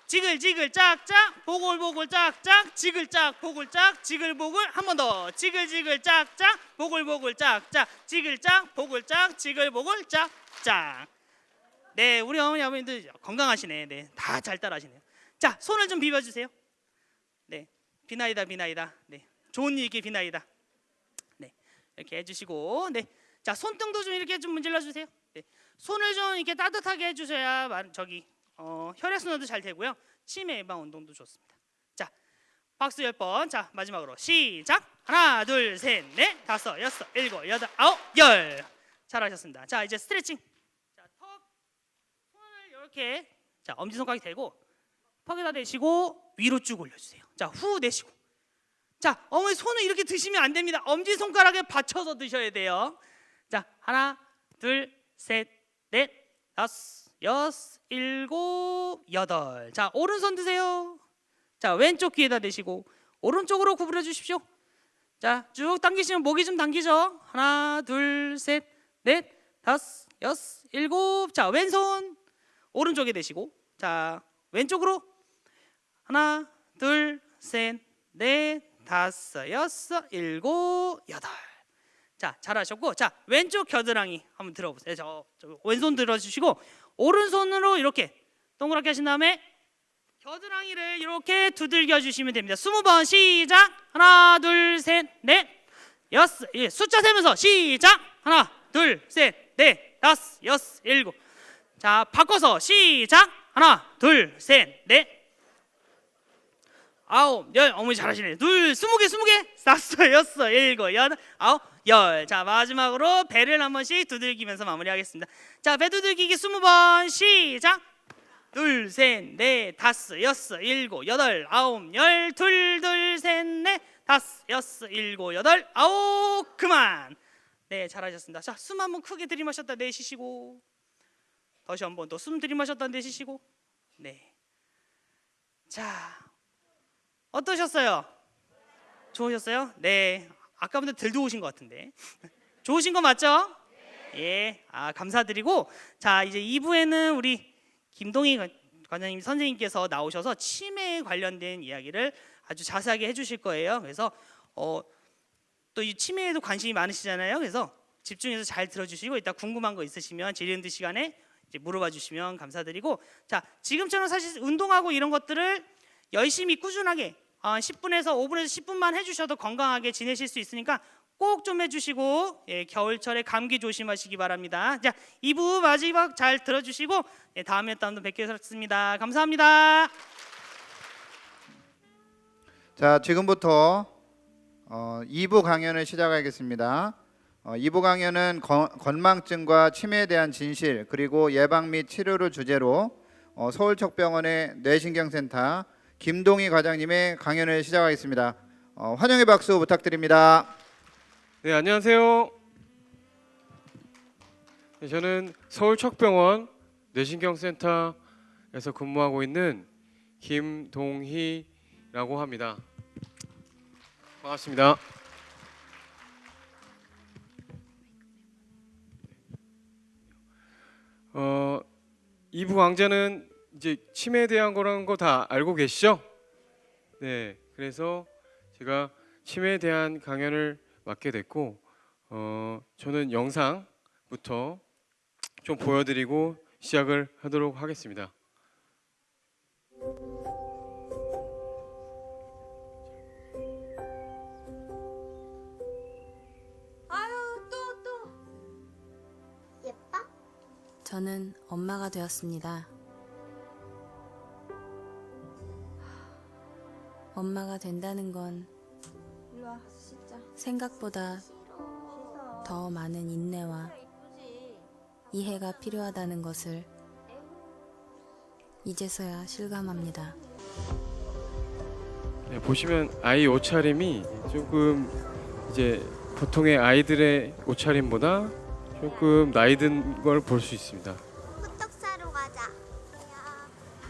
지글지글 짝짝 보글보글 짝짝 지글짝 보글짝 지글보글. 한 번 더 지글지글 짝짝 보글보글 짝짝 지글짝 보글짝 지글보글 짝짝. 네 우리 어머니 아버님들 건강하시네. 네 다 잘 따라하시네요. 자, 손을 좀 비벼주세요. 네, 비나이다 비나이다. 네, 좋은 일 있게 비나이다. 네, 이렇게 해주시고, 네, 자, 손등도 좀 이렇게 좀 문질러 주세요. 네, 손을 좀 이렇게 따뜻하게 해주셔야 혈액순환도 잘 되고요. 치매 예방 운동도 좋습니다. 자, 박수 10번. 자, 마지막으로 시작. 하나, 둘, 셋, 넷, 다섯, 여섯, 일곱, 여덟, 아홉, 열. 잘하셨습니다. 자, 이제 스트레칭. 자, 손을 이렇게, 자, 엄지손가락이 대고 턱에다 대시고 위로 쭉 올려주세요. 자, 후 내쉬고. 자, 어머니 손을 이렇게 드시면 안 됩니다. 엄지손가락에 받쳐서 드셔야 돼요. 자, 하나, 둘, 셋, 넷, 다섯, 여섯, 일곱, 여덟. 자, 오른손 드세요. 자, 왼쪽 귀에다 대시고 오른쪽으로 구부려 주십시오. 자, 쭉 당기시면 목이 좀 당기죠. 하나, 둘, 셋, 넷, 다섯, 여섯, 일곱. 자, 왼손 오른쪽에 대시고, 자, 왼쪽으로 하나, 둘, 셋, 넷, 다섯, 여섯, 일곱, 여덟. 자, 잘하셨고, 자, 왼쪽 겨드랑이 한번 들어보세요. 저 왼손 들어주시고 오른손으로 이렇게 동그랗게 하신 다음에 겨드랑이를 이렇게 두들겨 주시면 됩니다. 20번 시작. 하나, 둘, 셋, 넷, 여섯. 예, 숫자 세면서 시작. 하나, 둘, 셋, 넷, 다섯, 여섯, 일곱. 자, 바꿔서 시작. 하나, 둘, 셋, 넷, 아홉, 열. 어머니 잘하시네. 둘, 20개, 다섯, 여섯, 일곱, 여덟, 아홉, 열. 자, 마지막으로 배를 한 번씩 두들기면서 마무리하겠습니다. 자, 배 두들기기 20번 시작. 둘, 셋, 넷, 다섯, 여섯, 일곱, 여덟, 아홉, 열. 둘, 둘, 셋, 넷, 다섯, 여섯, 일곱, 여덟, 아홉. 그만. 네, 잘하셨습니다. 자, 숨 한번 크게 들이마셨다 내쉬시고, 다시 한번 더 숨 들이마셨다 내쉬시고. 네. 자, 어떠셨어요? 좋으셨어요? 네. 아까보다 덜 좋으신 것 같은데. 좋으신 거 맞죠? 예. 아, 감사드리고, 자, 이제 2부에는 우리 김동희 관장님 선생님께서 나오셔서 치매에 관련된 이야기를 아주 자세하게 해주실 거예요. 그래서 또 이 치매에도 관심이 많으시잖아요. 그래서 집중해서 잘 들어주시고, 이따 궁금한 거 있으시면 질의응답 시간에 이제 물어봐 주시면 감사드리고, 자, 지금처럼 사실 운동하고 이런 것들을 열심히 꾸준하게 10분에서 5분에서 10분만 해주셔도 건강하게 지내실 수 있으니까 꼭 좀 해주시고, 예, 겨울철에 감기 조심하시기 바랍니다. 자, 2부 마지막 잘 들어주시고, 예, 다음에 또 한번 뵙겠습니다. 감사합니다. 자, 지금부터 2부 강연을 시작하겠습니다. 2부 강연은 건망증과 치매에 대한 진실, 그리고 예방 및 치료를 주제로 서울척병원의 뇌신경센터 김동희 과장님의 강연을 시작하겠습니다. 환영의 박수 부탁드립니다. 네, 안녕하세요. 네, 저는 서울척병원 뇌신경센터에서 근무하고 있는 김동희라고 합니다. 반갑습니다. 이부 강좌는 이제 치매에 대한 거라는 거 다 알고 계시죠? 네, 그래서 제가 치매에 대한 강연을 맡게 됐고, 저는 영상부터 좀 보여드리고 시작을 하도록 하겠습니다. 저는 엄마가 되었습니다. 엄마가 된다는 건 생각보다 더 많은 인내와 이해가 필요하다는 것을 이제서야 실감합니다. 네, 보시면 아이 옷차림이 조금 이제 보통의 아이들의 옷차림보다 조금 나이 든 걸 볼 수 있습니다. 호떡 사러 가자.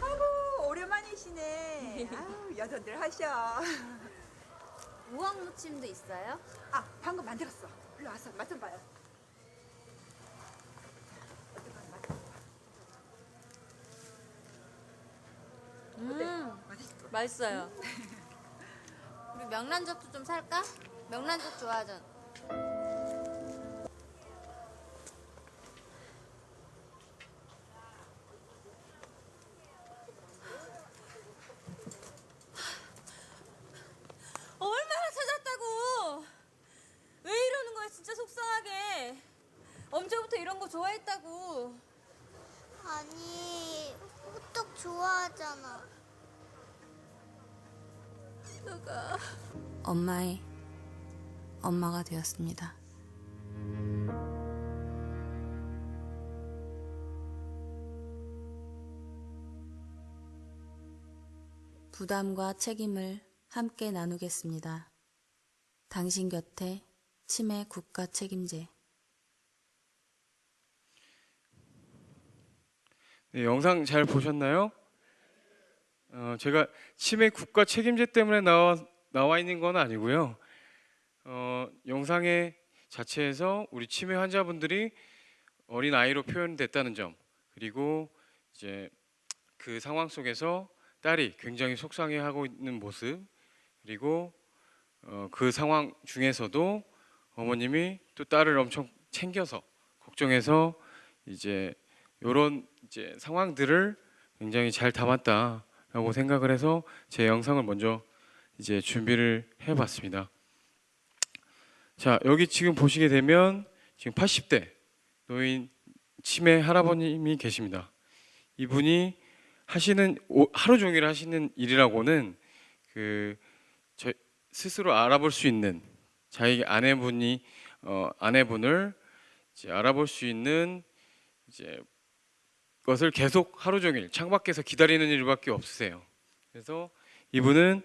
아이고 오랜만이시네. 아유 여전들 하셔. 우엉 무침도 있어요? 아 방금 만들었어. 일로 와서 맛 좀 봐요. 맛있어요. 우리 명란젓도 좀 살까? 명란젓 좋아하잖아. 좋아하잖아. 엄마의 엄마가 되었습니다. 부담과 책임을 함께 나누겠습니다. 당신 곁에 치매 국가 책임제. 네, 영상 잘 보셨나요? 제가 치매 국가 책임제 때문에 나와 있는 건 아니고요. 영상의 자체에서 우리 치매 환자분들이 어린 아이로 표현됐다는 점, 그리고 이제 그 상황 속에서 딸이 굉장히 속상해하고 있는 모습, 그리고 그 상황 중에서도 어머님이 또 딸을 엄청 챙겨서 걱정해서 이제 이런 이제 상황들을 굉장히 잘 담았다라고 생각을 해서 제 영상을 먼저 이제 준비를 해봤습니다. 자, 여기 지금 보시게 되면 지금 80대 노인 치매 할아버님이 계십니다. 이분이 하루 종일 하시는 일이라고는 저 스스로 알아볼 수 있는 자기 아내분을 이제 알아볼 수 있는 이제 것을 계속 하루 종일 창밖에서 기다리는 일밖에 없으세요. 그래서 이분은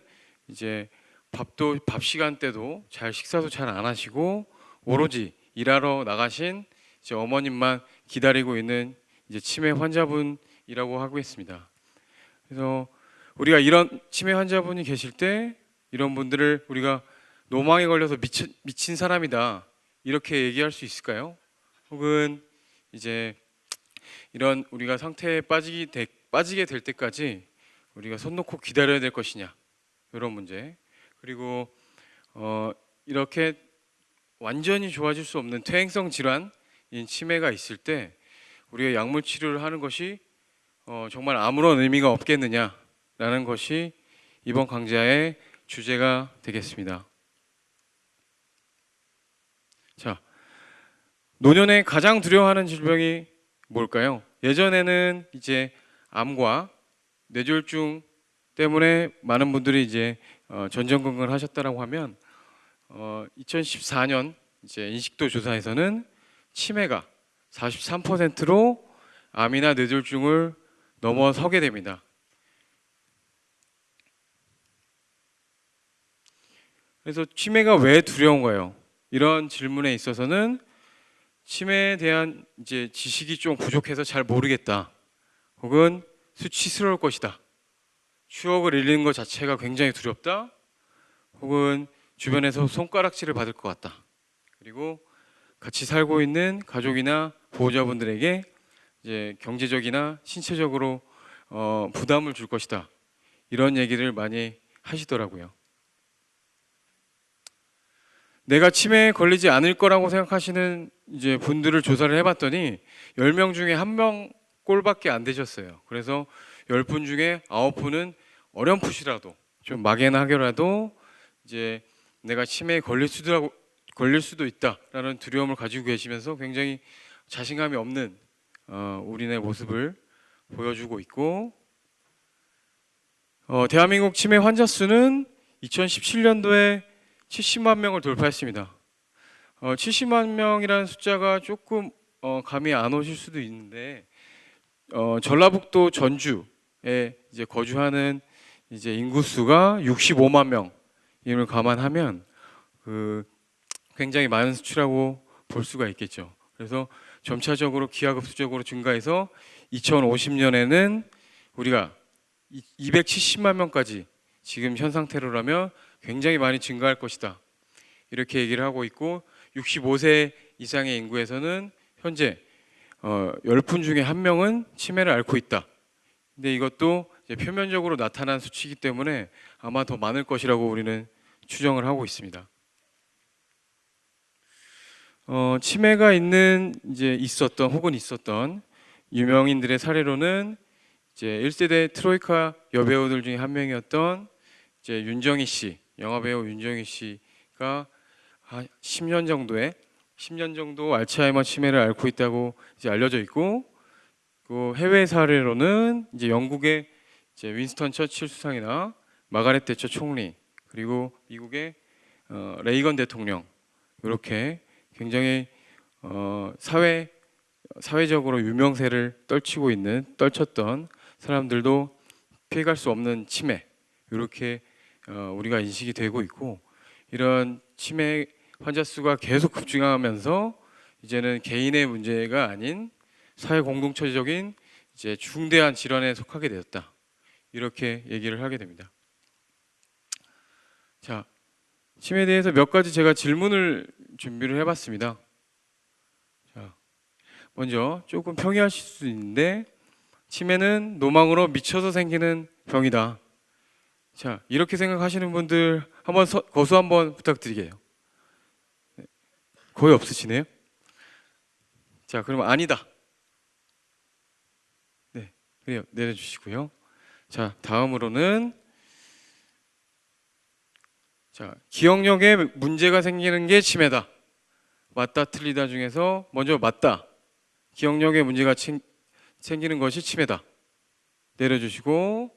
이제 밥 시간 때도 식사도 잘 안 하시고 오로지 일하러 나가신 이제 어머님만 기다리고 있는 이제 치매 환자분이라고 하고 있습니다. 그래서 우리가 이런 치매 환자분이 계실 때 이런 분들을 우리가 노망에 걸려서 미친 사람이다 이렇게 얘기할 수 있을까요? 혹은 이제 이런 우리가 상태에 빠지게 될 때까지 우리가 손 놓고 기다려야 될 것이냐 이런 문제, 그리고 이렇게 완전히 좋아질 수 없는 퇴행성 질환인 치매가 있을 때 우리가 약물 치료를 하는 것이 정말 아무런 의미가 없겠느냐라는 것이 이번 강좌의 주제가 되겠습니다. 자, 노년에 가장 두려워하는 질병이 뭘까요? 예전에는 이제 암과 뇌졸중 때문에 많은 분들이 이제 전전긍긍을 하셨다라고 하면 2014년 이제 인식도 조사에서는 치매가 43%로 암이나 뇌졸중을 넘어서게 됩니다. 그래서 치매가 왜 두려운가요? 이런 질문에 있어서는 치매에 대한 이제 지식이 좀 부족해서 잘 모르겠다. 혹은 수치스러울 것이다. 추억을 잃는 것 자체가 굉장히 두렵다. 혹은 주변에서 손가락질을 받을 것 같다. 그리고 같이 살고 있는 가족이나 보호자분들에게 이제 경제적이나 신체적으로 부담을 줄 것이다. 이런 얘기를 많이 하시더라고요. 내가 치매에 걸리지 않을 거라고 생각하시는 이제 분들을 조사를 해봤더니 10명 중에 1명 꼴밖에 안 되셨어요. 그래서 10분 중에 9분은 어렴풋이라도 좀 막연하게라도 이제 내가 치매에 걸릴 수도 있다라는 두려움을 가지고 계시면서 굉장히 자신감이 없는 우리네 모습을 보여주고 있고, 대한민국 치매 환자 수는 2017년도에 70만 명을 돌파했습니다. 70만 명이라는 숫자가 조금 감이 안 오실 수도 있는데 전라북도 전주에 이제 거주하는 이제 인구수가 65만 명임을 감안하면 굉장히 많은 수치라고 볼 수가 있겠죠. 그래서 점차적으로 기하급수적으로 증가해서 2050년에는 우리가 270만 명까지 지금 현 상태로라면 굉장히 많이 증가할 것이다. 이렇게 얘기를 하고 있고 65세 이상의 인구에서는 현재 10분 중에 1명은 치매를 앓고 있다. 근데 이것도 이제 표면적으로 나타난 수치이기 때문에 아마 더 많을 것이라고 우리는 추정을 하고 있습니다. 치매가 있었던 유명인들의 사례로는 이제 1세대 트로이카 여배우들 중에 한 명이었던 이제 윤정희 씨, 영화배우 윤정희 씨가 한 10년 정도 알츠하이머 치매를 앓고 있다고 이제 알려져 있고, 그 해외 사례로는 이제 영국의 이제 윈스턴 처칠 수상이나 마가렛 대처 총리, 그리고 미국의 레이건 대통령, 이렇게 굉장히 사회적으로 유명세를 떨쳤던 사람들도 피해갈 수 없는 치매, 이렇게 우리가 인식이 되고 있고, 이런 치매 환자 수가 계속 급증하면서 이제는 개인의 문제가 아닌 사회 공동체적인 이제 중대한 질환에 속하게 되었다, 이렇게 얘기를 하게 됩니다. 자, 치매에 대해서 몇 가지 제가 질문을 준비를 해봤습니다. 자, 먼저 조금 평이하실 수 있는데, 치매는 노망으로 미쳐서 생기는 병이다. 자, 이렇게 생각하시는 분들 한번 거수 한번 부탁드리게요. 거의 없으시네요. 자, 그러면 아니다. 네, 그래요. 내려주시고요. 자, 다음으로는, 자, 기억력에 문제가 생기는 게 치매다. 맞다 틀리다 중에서 먼저 맞다. 기억력에 문제가 생기는 것이 치매다. 내려주시고,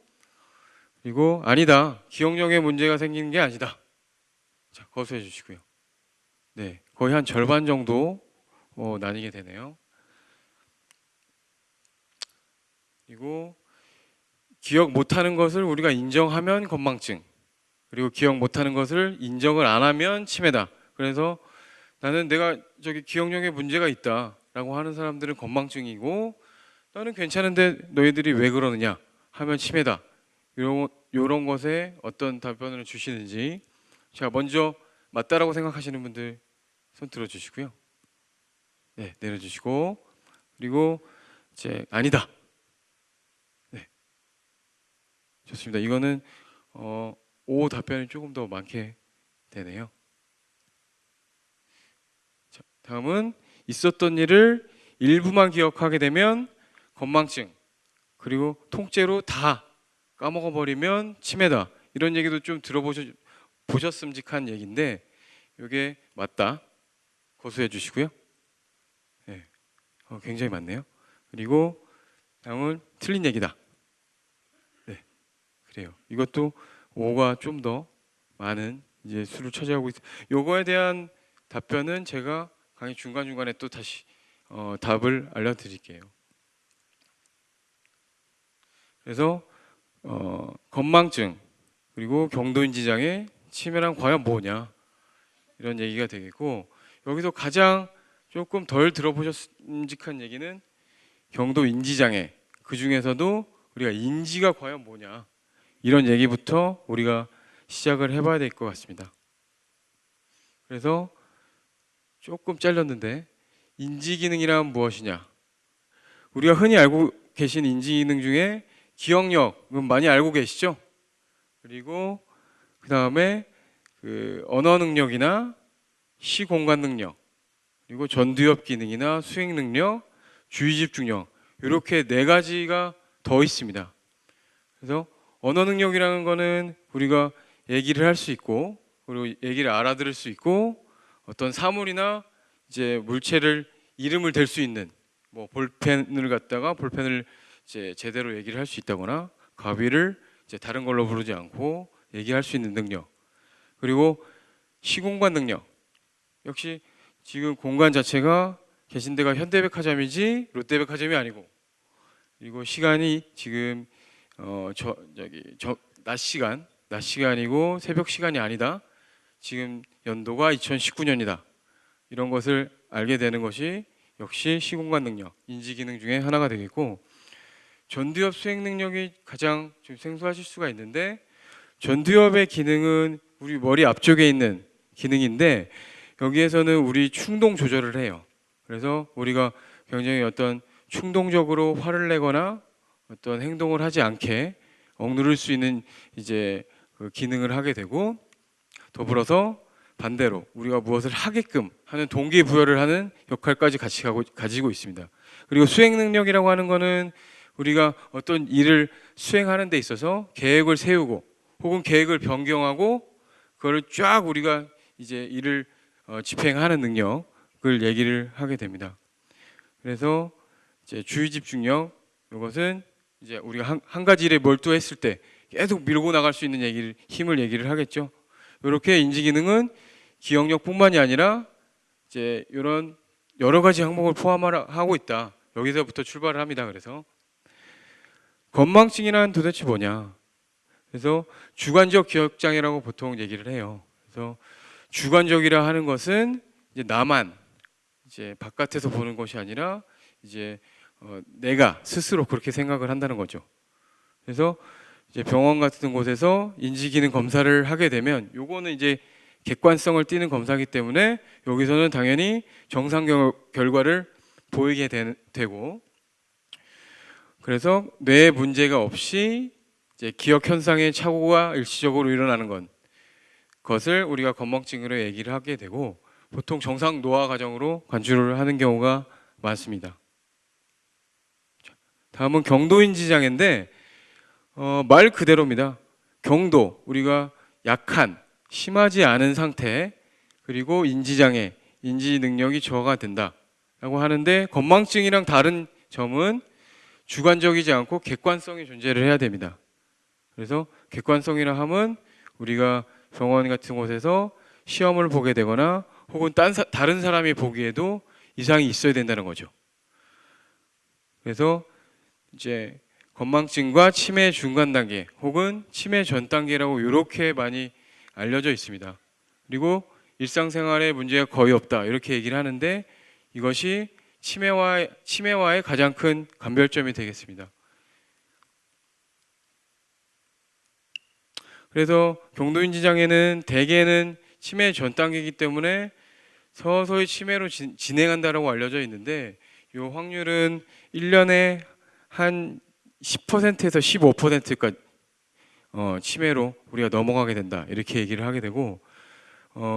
그리고 아니다. 기억력에 문제가 생기는 게 아니다. 자, 거수해 주시고요. 네, 거의 한 절반 정도 나뉘게 되네요. 그리고 기억 못하는 것을 우리가 인정하면 건망증, 그리고 기억 못하는 것을 인정을 안 하면 치매다. 그래서 나는 내가 저기 기억력에 문제가 있다라고 하는 사람들은 건망증이고, 나는 괜찮은데 너희들이 왜 그러느냐 하면 치매다. 이런 것에 어떤 답변을 주시는지. 자, 먼저 맞다라고 생각하시는 분들 손 들어주시고요. 네, 내려주시고, 그리고 이제 아니다. 네, 좋습니다. 이거는 오 답변이 조금 더 많게 되네요. 자, 다음은 있었던 일을 일부만 기억하게 되면 건망증, 그리고 통째로 다 까먹어 버리면 치매다. 이런 얘기도 좀 보셨음직한 얘기인데, 이게 맞다. 거수해 주시고요. 네, 굉장히 많네요. 그리고 다음은 틀린 얘기다. 네, 그래요. 이것도 5가 좀 더 많은 이제 수를 차지하고 있어요. 요거에 대한 답변은 제가 강의 중간중간에 또 다시 답을 알려드릴게요. 그래서 건망증, 그리고 경도인지장애, 치매랑 과연 뭐냐, 이런 얘기가 되겠고, 여기서 가장 조금 덜 들어보셨음직한 얘기는 경도인지장애, 그 중에서도 우리가 인지가 과연 뭐냐, 이런 얘기부터 우리가 시작을 해봐야 될 것 같습니다. 그래서 조금 잘렸는데, 인지기능이란 무엇이냐. 우리가 흔히 알고 계신 인지기능 중에 기억력은 많이 알고 계시죠? 그리고 그 다음에 그 언어 능력이나 시공간 능력, 그리고 전두엽 기능이나 수행 능력, 주의 집중력, 이렇게 4가지가 더 있습니다. 그래서 언어 능력이라는 거는 우리가 얘기를 할 수 있고, 그리고 얘기를 알아들을 수 있고, 어떤 사물이나 이제 물체를 이름을 댈 수 있는, 뭐 볼펜을 갖다가 볼펜을 이제 제대로 얘기를 할 수 있다거나, 가위를 이제 다른 걸로 부르지 않고 얘기할 수 있는 능력. 그리고 시공간 능력. 역시 지금 공간 자체가 계신 데가 현대백화점이지 롯데백화점이 아니고, 그리고 시간이 지금 낮 시간이고 새벽 시간이 아니다. 지금 연도가 2019년이다. 이런 것을 알게 되는 것이 역시 시공간 능력, 인지 기능 중에 하나가 되겠고, 전두엽 수행 능력이 가장 좀 생소하실 수가 있는데, 전두엽의 기능은 우리 머리 앞쪽에 있는 기능인데, 여기에서는 우리 충동 조절을 해요. 그래서 우리가 굉장히 어떤 충동적으로 화를 내거나 어떤 행동을 하지 않게 억누를 수 있는 이제 그 기능을 하게 되고, 더불어서 반대로 우리가 무엇을 하게끔 하는 동기부여를 하는 역할까지 같이 가지고 있습니다. 그리고 수행 능력이라고 하는 거는 우리가 어떤 일을 수행하는 데 있어서 계획을 세우고, 혹은 계획을 변경하고, 그걸 쫙 우리가 이제 일을 집행하는 능력을 얘기를 하게 됩니다. 그래서 이제 주의 집중력, 이것은 이제 우리가 한 가지 일에 몰두했을 때 계속 밀고 나갈 수 있는 힘을 얘기를 하겠죠. 이렇게 인지 기능은 기억력뿐만이 아니라 이제 이런 여러 가지 항목을 포함하고 있다. 여기서부터 출발을 합니다. 그래서 건망증이란 도대체 뭐냐? 그래서 주관적 기억 장애라고 보통 얘기를 해요. 그래서 주관적이라 하는 것은 이제 나만 이제 바깥에서 보는 것이 아니라 이제 내가 스스로 그렇게 생각을 한다는 거죠. 그래서 이제 병원 같은 곳에서 인지 기능 검사를 하게 되면 요거는 이제 객관성을 띠는 검사이기 때문에 여기서는 당연히 정상 결과를 보이게 되고, 그래서 뇌에 문제가 없이 이제 기억 현상의 착오가 일시적으로 일어나는 것을 우리가 건망증으로 얘기를 하게 되고, 보통 정상 노화 과정으로 간주를 하는 경우가 많습니다. 다음은 경도인지 장애인데 말 그대로입니다. 경도, 우리가 약한, 심하지 않은 상태, 그리고 인지장애, 인지 능력이 저하가 된다라고 하는데, 건망증이랑 다른 점은 주관적이지 않고 객관성이 존재를 해야 됩니다. 그래서 객관성이라 함은 우리가 병원 같은 곳에서 시험을 보게 되거나 혹은 다른 사람이 보기에도 이상이 있어야 된다는 거죠. 그래서 이제 건망증과 치매 중간 단계 혹은 치매 전 단계라고 이렇게 많이 알려져 있습니다. 그리고 일상생활에 문제가 거의 없다 이렇게 얘기를 하는데, 이것이 치매와의 가장 큰 감별점이 되겠습니다. 그래서 경도인지 장애는 대개는 치매 전 단계이기 때문에 서서히 치매로 진행한다라고 알려져 있는데, 이 확률은 1년에 한 10%에서 15%까지 치매로 우리가 넘어가게 된다 이렇게 얘기를 하게 되고,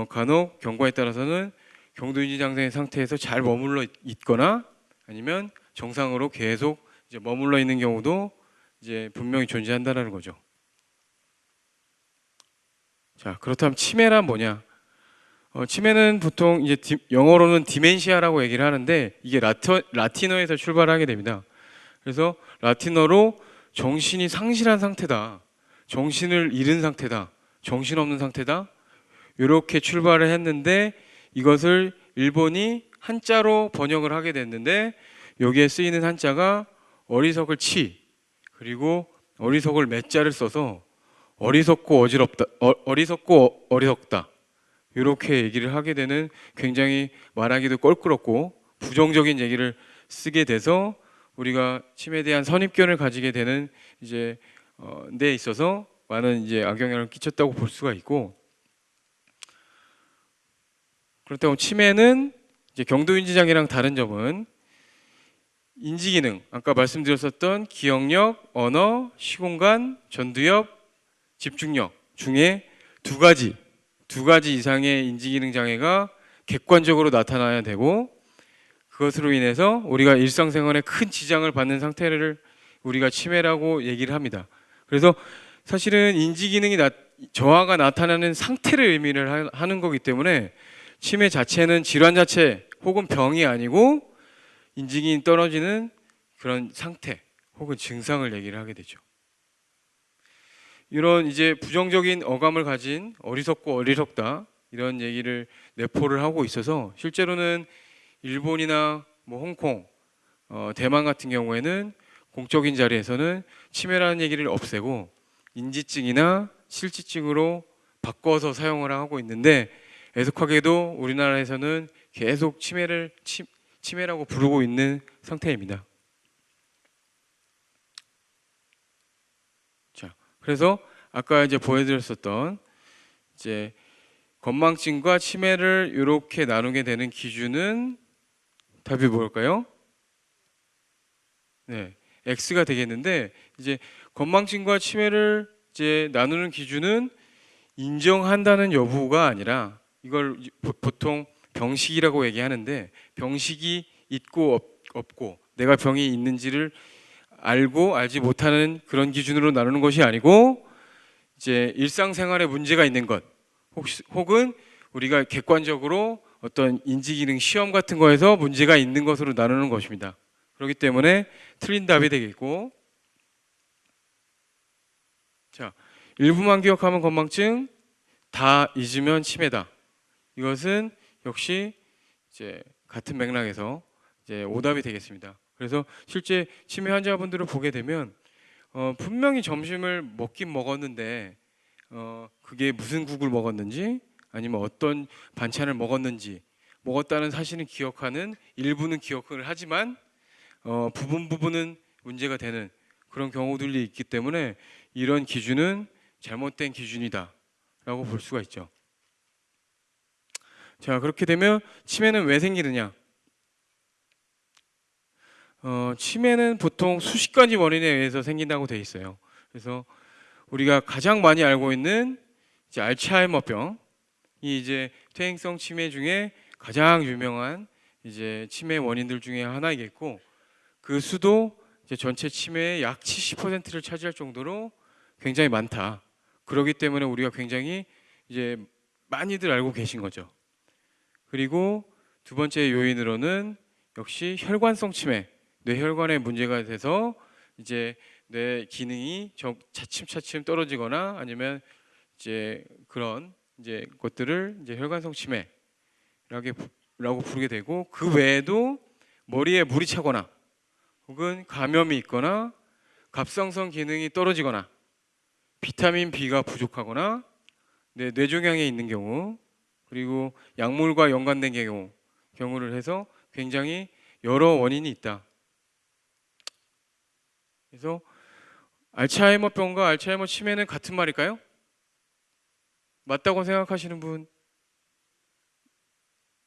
간혹 경과에 따라서는 경도인지 장애 상태에서 잘 머물러 있거나 아니면 정상으로 계속 이제 머물러 있는 경우도 이제 분명히 존재한다는 거죠. 자, 그렇다면 치매란 뭐냐? 치매는 보통 이제 영어로는 디멘시아라고 얘기를 하는데, 이게 라틴어에서 출발하게 됩니다. 그래서 라틴어로 정신이 상실한 상태다, 정신을 잃은 상태다, 정신없는 상태다 이렇게 출발을 했는데, 이것을 일본이 한자로 번역을 하게 됐는데, 여기에 쓰이는 한자가 어리석을 치, 그리고 어리석을 매자를 써서 어리석고 어리석다 이렇게 얘기를 하게 되는, 굉장히 말하기도 껄끄럽고 부정적인 얘기를 쓰게 돼서 우리가 치매에 대한 선입견을 가지게 되는 이제 데 있어서 많은 이제 악영향을 끼쳤다고 볼 수가 있고, 그렇다고 치매는 이제 경도인지 장애랑 다른 점은 인지 기능, 아까 말씀드렸었던 기억력, 언어, 시공간, 전두엽, 집중력 중에 두 가지 이상의 인지 기능 장애가 객관적으로 나타나야 되고, 그것으로 인해서 우리가 일상생활에 큰 지장을 받는 상태를 우리가 치매라고 얘기를 합니다. 그래서 사실은 인지 기능이 저하가 나타나는 상태를 의미를 하는 거기 때문에 치매 자체는 질환 자체 혹은 병이 아니고 인지 기능이 떨어지는 그런 상태 혹은 증상을 얘기를 하게 되죠. 이런 이제 부정적인 어감을 가진 어리석고 어리석다 이런 얘기를 내포를 하고 있어서, 실제로는 일본이나 뭐 홍콩, 대만 같은 경우에는 공적인 자리에서는 치매라는 얘기를 없애고 인지증이나 실지증으로 바꿔서 사용을 하고 있는데, 애석하게도 우리나라에서는 계속 치매라고 부르고 있는 상태입니다. 자, 그래서 아까 이제 보여드렸었던 이제 건망증과 치매를 이렇게 나누게 되는 기준은 답이 뭘까요? 네, X가 되겠는데, 이제 건망증과 치매를 이제 나누는 기준은 인정한다는 여부가 아니라, 이걸 보통 병식이라고 얘기하는데, 병식이 있고 없고 내가 병이 있는지를 알고 알지 못하는 그런 기준으로 나누는 것이 아니고, 이제 일상생활에 문제가 있는 것 혹은 우리가 객관적으로 어떤 인지기능 시험 같은 거에서 문제가 있는 것으로 나누는 것입니다. 그렇기 때문에 틀린 답이 되겠고, 자, 일부만 기억하면 건망증, 다 잊으면 치매다. 이것은 역시 이제 같은 맥락에서 이제 오답이 되겠습니다. 그래서 실제 치매 환자분들을 보게 되면 분명히 점심을 먹긴 먹었는데 그게 무슨 국을 먹었는지 아니면 어떤 반찬을 먹었는지 먹었다는 사실은 기억하는, 일부는 기억을 하지만 부분은 문제가 되는 그런 경우들이 있기 때문에 이런 기준은 잘못된 기준이다라고 볼 수가 있죠. 자, 그렇게 되면 치매는 왜 생기느냐? 치매는 보통 수십 가지 원인에 의해서 생긴다고 돼 있어요. 그래서 우리가 가장 많이 알고 있는 이제 알츠하이머병이 이제 퇴행성 치매 중에 가장 유명한 이제 치매 원인들 중에 하나이겠고, 그 수도 이제 전체 치매의 약 70%를 차지할 정도로 굉장히 많다. 그렇기 때문에 우리가 굉장히 이제 많이들 알고 계신 거죠. 그리고 두 번째 요인으로는 역시 혈관성 치매, 뇌혈관에 문제가 돼서 이제 뇌 기능이 차츰차츰 떨어지거나 아니면 이제 그런 이제 것들을 이제 혈관성 치매라고 부르게 되고, 그 외에도 머리에 물이 차거나 혹은 감염이 있거나 갑상선 기능이 떨어지거나 비타민 B가 부족하거나 뇌종양에 있는 경우, 그리고 약물과 연관된 경우를 해서 굉장히 여러 원인이 있다. 그래서 알츠하이머병과 알츠하이머 치매는 같은 말일까요? 맞다고 생각하시는 분?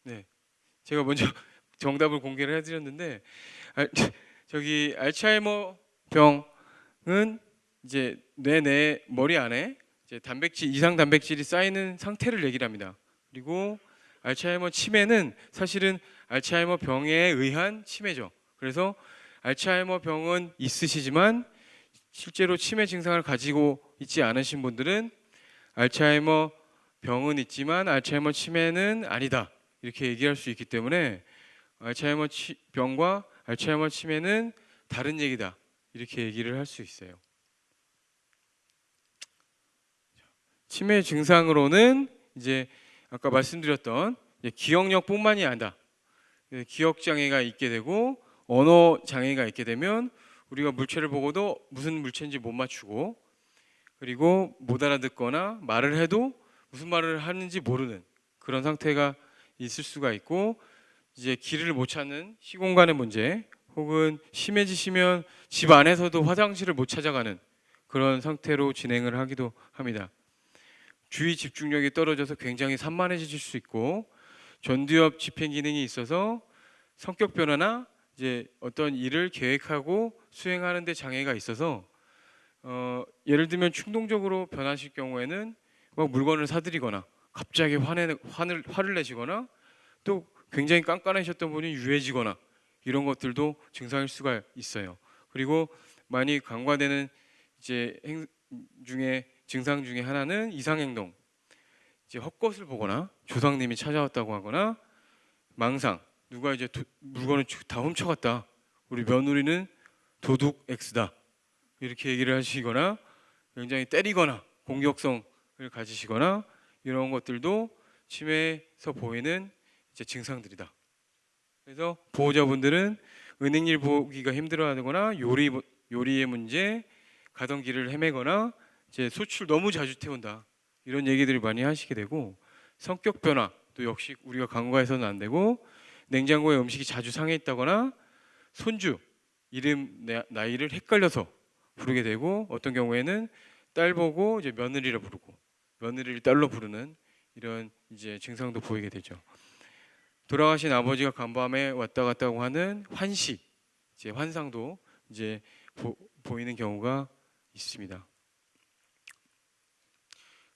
네, 제가 먼저 정답을 공개를 해드렸는데 알츠하이머 병은 이제 뇌 머리 안에 이제 이상 단백질이 쌓이는 상태를 얘기를 합니다. 그리고 알츠하이머 치매는 사실은 알츠하이머 병에 의한 치매죠. 그래서 알츠하이머 병은 있으시지만 실제로 치매 증상을 가지고 있지 않으신 분들은 알츠하이머 병은 있지만 알츠하이머 치매는 아니다, 이렇게 얘기할 수 있기 때문에 알츠하이머 병과 알츠하이머 치매는 다른 얘기다, 이렇게 얘기를 할 수 있어요. 치매 증상으로는 이제 아까 말씀드렸던 기억력뿐만이 아니라 기억 장애가 있게 되고 언어 장애가 있게 되면 우리가 물체를 보고도 무슨 물체인지 못 맞추고, 그리고 못 알아듣거나 말을 해도 무슨 말을 하는지 모르는 그런 상태가 있을 수가 있고, 이제 길을 못 찾는 시공간의 문제, 혹은 심해지시면 집 안에서도 화장실을 못 찾아가는 그런 상태로 진행을 하기도 합니다. 주의 집중력이 떨어져서 굉장히 산만해질 수 있고, 전두엽 집행 기능이 있어서 성격 변화나 이제 어떤 일을 계획하고 수행하는 데 장애가 있어서 예를 들면 충동적으로 변하실 경우에는 막 물건을 사들이거나 갑자기 화를 내시거나, 또 굉장히 깐깐하셨던 분이 유해지거나, 이런 것들도 증상일 수가 있어요. 그리고 많이 간과되는 이제 증상 중에 하나는 이상행동, 이제 헛것을 보거나 조상님이 찾아왔다고 하거나 망상, 누가 이제 물건을 다 훔쳐갔다, 우리 며느리는 도둑 X다, 이렇게 얘기를 하시거나 굉장히 때리거나 공격성을 가지시거나, 이런 것들도 치매에서 보이는 이제 증상들이다. 그래서 보호자분들은 은행일 보기가 힘들어하거나 요리의 문제, 가던 길을 헤매거나 이제 소출 너무 자주 태운다, 이런 얘기들을 많이 하시게 되고, 성격 변화 또 역시 우리가 간과해서는 안 되고, 냉장고에 음식이 자주 상해 있다거나 손주 이름 나이를 헷갈려서 부르게 되고, 어떤 경우에는 딸 보고 이제 며느리라 부르고 며느리를 딸로 부르는 이런 이제 증상도 보이게 되죠. 돌아가신 아버지가 간밤에 왔다 갔다 하는 환시, 이제 환상도 이제 보이는 경우가 있습니다.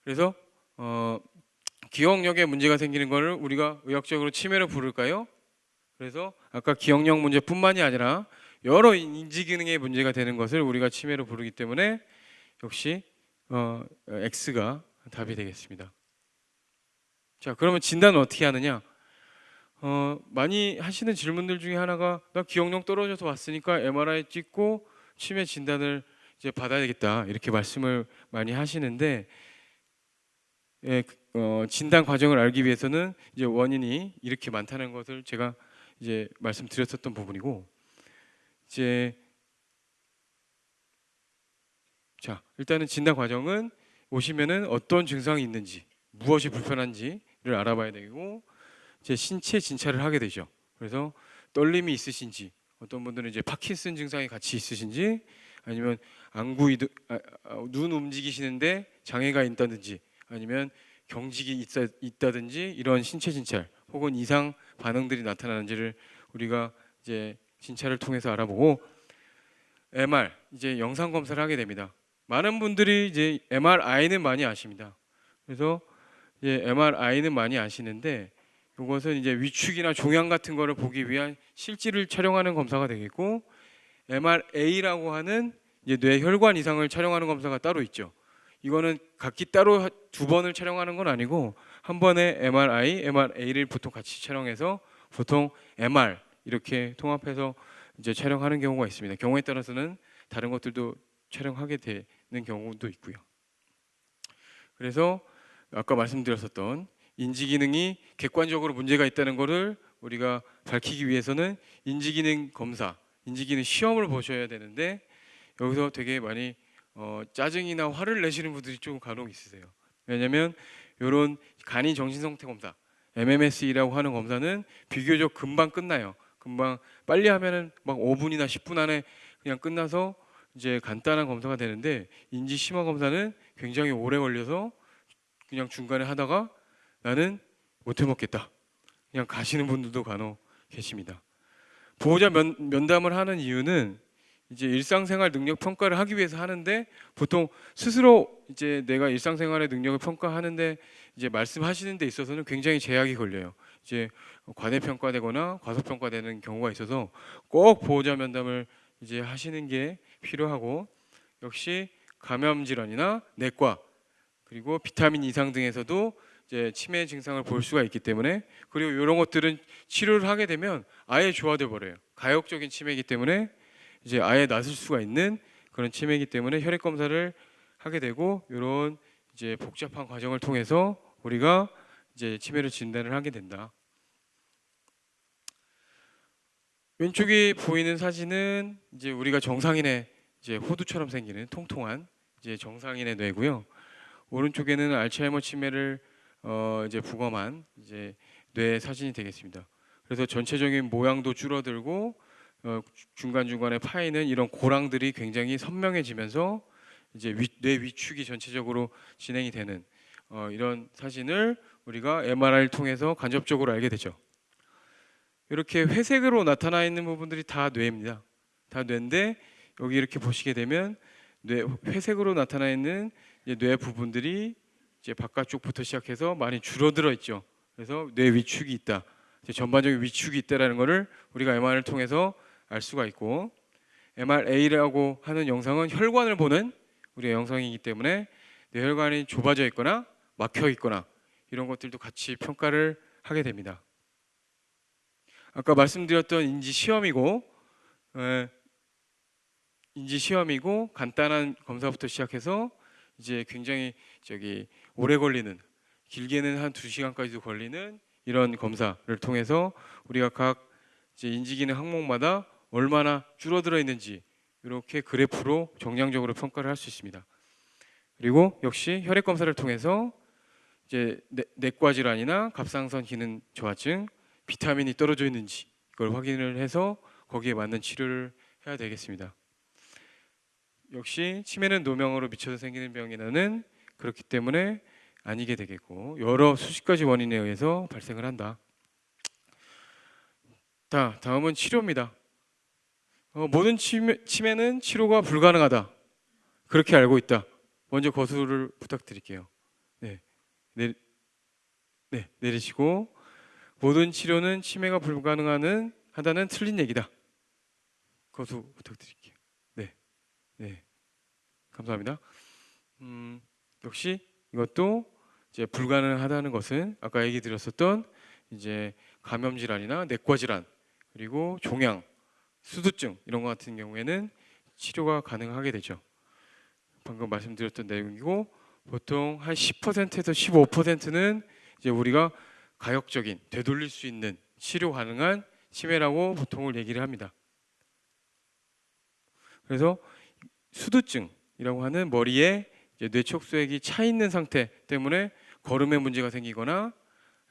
그래서 기억력에 문제가 생기는 것을 우리가 의학적으로 치매로 부를까요? 그래서 아까 기억력 문제뿐만이 아니라 여러 인지 기능에 문제가 되는 것을 우리가 치매로 부르기 때문에 역시 X가 답이 되겠습니다. 자, 그러면 진단은 어떻게 하느냐? 많이 하시는 질문들 중에 하나가 나 기억력 떨어져서 왔으니까 MRI 찍고 치매 진단을 이제 받아야 되겠다 이렇게 말씀을 많이 하시는데 예, 진단 과정을 알기 위해서는 이제 원인이 이렇게 많다는 것을 제가 이제 말씀드렸었던 부분이고 이제 자 일단은 진단 과정은 오시면은 어떤 증상이 있는지 무엇이 불편한지를 알아봐야 되고 이제 신체 진찰을 하게 되죠. 그래서 떨림이 있으신지 어떤 분들은 이제 파킨슨 증상이 같이 있으신지 아니면 눈 움직이시는데 장애가 있다든지 아니면 경직이 있다든지 이런 신체 진찰 혹은 이상 반응들이 나타나는지를 우리가 이제 진찰을 통해서 알아보고 MR 이제 영상 검사를 하게 됩니다. 많은 분들이 이제 MRI는 많이 아십니다. 그래서 이제 MRI는 많이 아시는데 이것은 이제 위축이나 종양 같은 거를 보기 위한 실질을 촬영하는 검사가 되겠고 MRA라고 하는 이제 뇌 혈관 이상을 촬영하는 검사가 따로 있죠. 이거는 각기 따로 2번을 촬영하는 건 아니고 한 번에 MRI, MRA를 보통 같이 촬영해서 보통 MR 이렇게 통합해서 이제 촬영하는 경우가 있습니다. 경우에 따라서는 다른 것들도 촬영하게 되는 경우도 있고요. 그래서 아까 말씀드렸었던 인지 기능이 객관적으로 문제가 있다는 것을 우리가 밝히기 위해서는 인지 기능 검사, 인지 기능 시험을 보셔야 되는데 여기서 되게 많이 짜증이나 화를 내시는 분들이 좀 간혹 있으세요. 왜냐하면 이런 간이 정신 상태 검사, MMSE라고 하는 검사는 비교적 금방 끝나요. 금방 빨리 하면은 막 5분이나 10분 안에 그냥 끝나서 이제 간단한 검사가 되는데 인지 심화 검사는 굉장히 오래 걸려서 그냥 중간에 하다가 나는 못 해먹겠다 그냥 가시는 분들도 간혹 계십니다. 보호자 면담을 하는 이유는 이제 일상생활 능력 평가를 하기 위해서 하는데 보통 스스로 이제 내가 일상생활의 능력을 평가하는데 이제 말씀하시는 데 있어서는 굉장히 제약이 걸려요. 이제 과대평가되거나 과소평가되는 경우가 있어서 꼭 보호자 면담을 이제 하시는 게 필요하고 역시 감염 질환이나 내과 그리고 비타민 이상 등에서도 이제 치매 증상을 볼 수가 있기 때문에 그리고 이런 것들은 치료를 하게 되면 아예 좋아져 버려요. 가역적인 치매이기 때문에 이제 아예 낫을 수가 있는 그런 치매이기 때문에 혈액 검사를 하게 되고 이런 이제 복잡한 과정을 통해서 우리가 이제 치매를 진단을 하게 된다. 왼쪽에 보이는 사진은 이제 우리가 정상인의 이제 호두처럼 생기는 통통한 이제 정상인의 뇌고요. 오른쪽에는 알츠하이머 치매를 이제 부검한 이제 뇌 사진이 되겠습니다. 그래서 전체적인 모양도 줄어들고 중간중간에 파이는 이런 고랑들이 굉장히 선명해지면서 이제 뇌 위축이 전체적으로 진행이 되는 이런 사진을 우리가 MRI를 통해서 간접적으로 알게 되죠. 이렇게 회색으로 나타나 있는 부분들이 다 뇌입니다. 다 뇌인데 여기 이렇게 보시게 되면 회색으로 나타나 있는 이제 뇌 부분들이 이제 바깥쪽부터 시작해서 많이 줄어들어 있죠. 그래서 뇌 위축이 있다. 전반적인 위축이 있다라는 것을 우리가 MRI를 통해서 알 수가 있고 MRA라고 하는 영상은 혈관을 보는 우리의 영상이기 때문에 뇌혈관이 좁아져 있거나 막혀 있거나 이런 것들도 같이 평가를 하게 됩니다. 아까 말씀드렸던 인지 시험이고 간단한 검사부터 시작해서 이제 굉장히 오래 걸리는 길게는 한 2시간까지도 걸리는 이런 검사를 통해서 우리가 각 이제 인지기능 항목마다 얼마나 줄어들어 있는지 이렇게 그래프로 정량적으로 평가를 할 수 있습니다. 그리고 역시 혈액 검사를 통해서 이제 내과 질환이나 갑상선 기능 저하증, 비타민이 떨어져 있는지 이걸 확인을 해서 거기에 맞는 치료를 해야 되겠습니다. 역시 치매는 노명으로 미쳐서 생기는 병이라는 그렇기 때문에 아니게 되겠고 여러 수십 가지 원인에 의해서 발생을 한다. 다음은 치료입니다. 모든 치매는 치료가 불가능하다. 그렇게 알고 있다. 먼저 거수를 부탁드릴게요. 내리시고 모든 치료는 치매가 불가능하다는 틀린 얘기다. 거수 부탁드릴게요. 네, 감사합니다. 역시 이것도 이제 불가능하다는 것은 아까 얘기 드렸었던 이제 감염 질환이나 내과 질환, 그리고 종양, 수두증 이런 것 같은 경우에는 치료가 가능하게 되죠. 방금 말씀드렸던 내용이고 보통 한 10%에서 15%는 이제 우리가 가역적인 되돌릴 수 있는 치료 가능한 치매라고 보통을 얘기를 합니다. 그래서 수두증이라고 하는 머리에 이제 뇌척수액이 차 있는 상태 때문에 걸음에 문제가 생기거나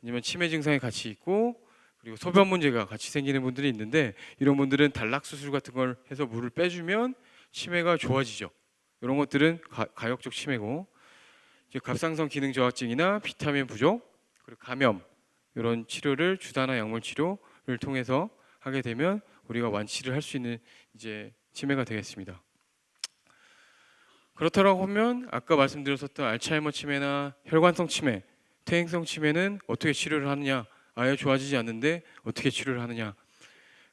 아니면 치매 증상이 같이 있고 그리고 소변 문제가 같이 생기는 분들이 있는데 이런 분들은 단락 수술 같은 걸 해서 물을 빼주면 치매가 좋아지죠. 이런 것들은 가역적 치매고 이제 갑상선 기능 저하증이나 비타민 부족 그리고 감염 이런 치료를 주사나 약물 치료를 통해서 하게 되면 우리가 완치를 할 수 있는 이제 치매가 되겠습니다. 그렇다고 하면 아까 말씀드렸었던 알츠하이머 치매나 혈관성 치매, 퇴행성 치매는 어떻게 치료를 하느냐? 아예 좋아지지 않는데 어떻게 치료를 하느냐?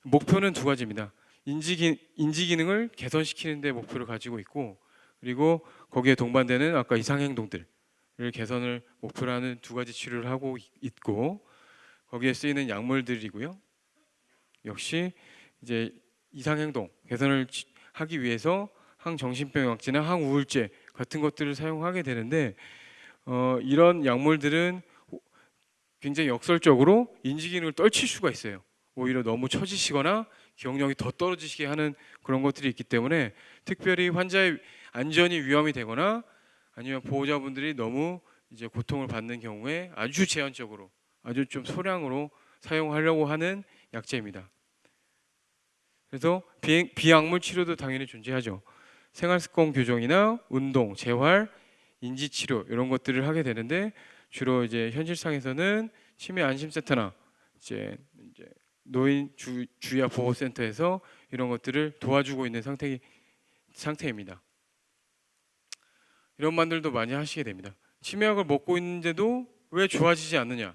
목표는 두 가지입니다. 인지 기능을 개선시키는 데 목표를 가지고 있고 그리고 거기에 동반되는 아까 이상 행동들을 개선을 목표로 하는 두 가지 치료를 하고 있고 거기에 쓰이는 약물들이고요. 역시 이제 이상 행동 개선을 하기 위해서 항정신병 약제나 항우울제 같은 것들을 사용하게 되는데 이런 약물들은 굉장히 역설적으로 인지 기능을 떨칠 수가 있어요. 오히려 너무 처지시거나 기억력이 더 떨어지시게 하는 그런 것들이 있기 때문에 특별히 환자의 안전이 위험이 되거나 아니면 보호자분들이 너무 이제 고통을 받는 경우에 아주 제한적으로 아주 좀 소량으로 사용하려고 하는 약제입니다. 그래서 비약물 치료도 당연히 존재하죠. 생활습관 교정이나 운동, 재활, 인지 치료 이런 것들을 하게 되는데 주로 이제 현실상에서는 치매 안심센터나 이제 노인 주야 보호센터에서 이런 것들을 도와주고 있는 상태입니다. 이런 말들도 많이 하시게 됩니다. 치매약을 먹고 있는데도 왜 좋아지지 않느냐?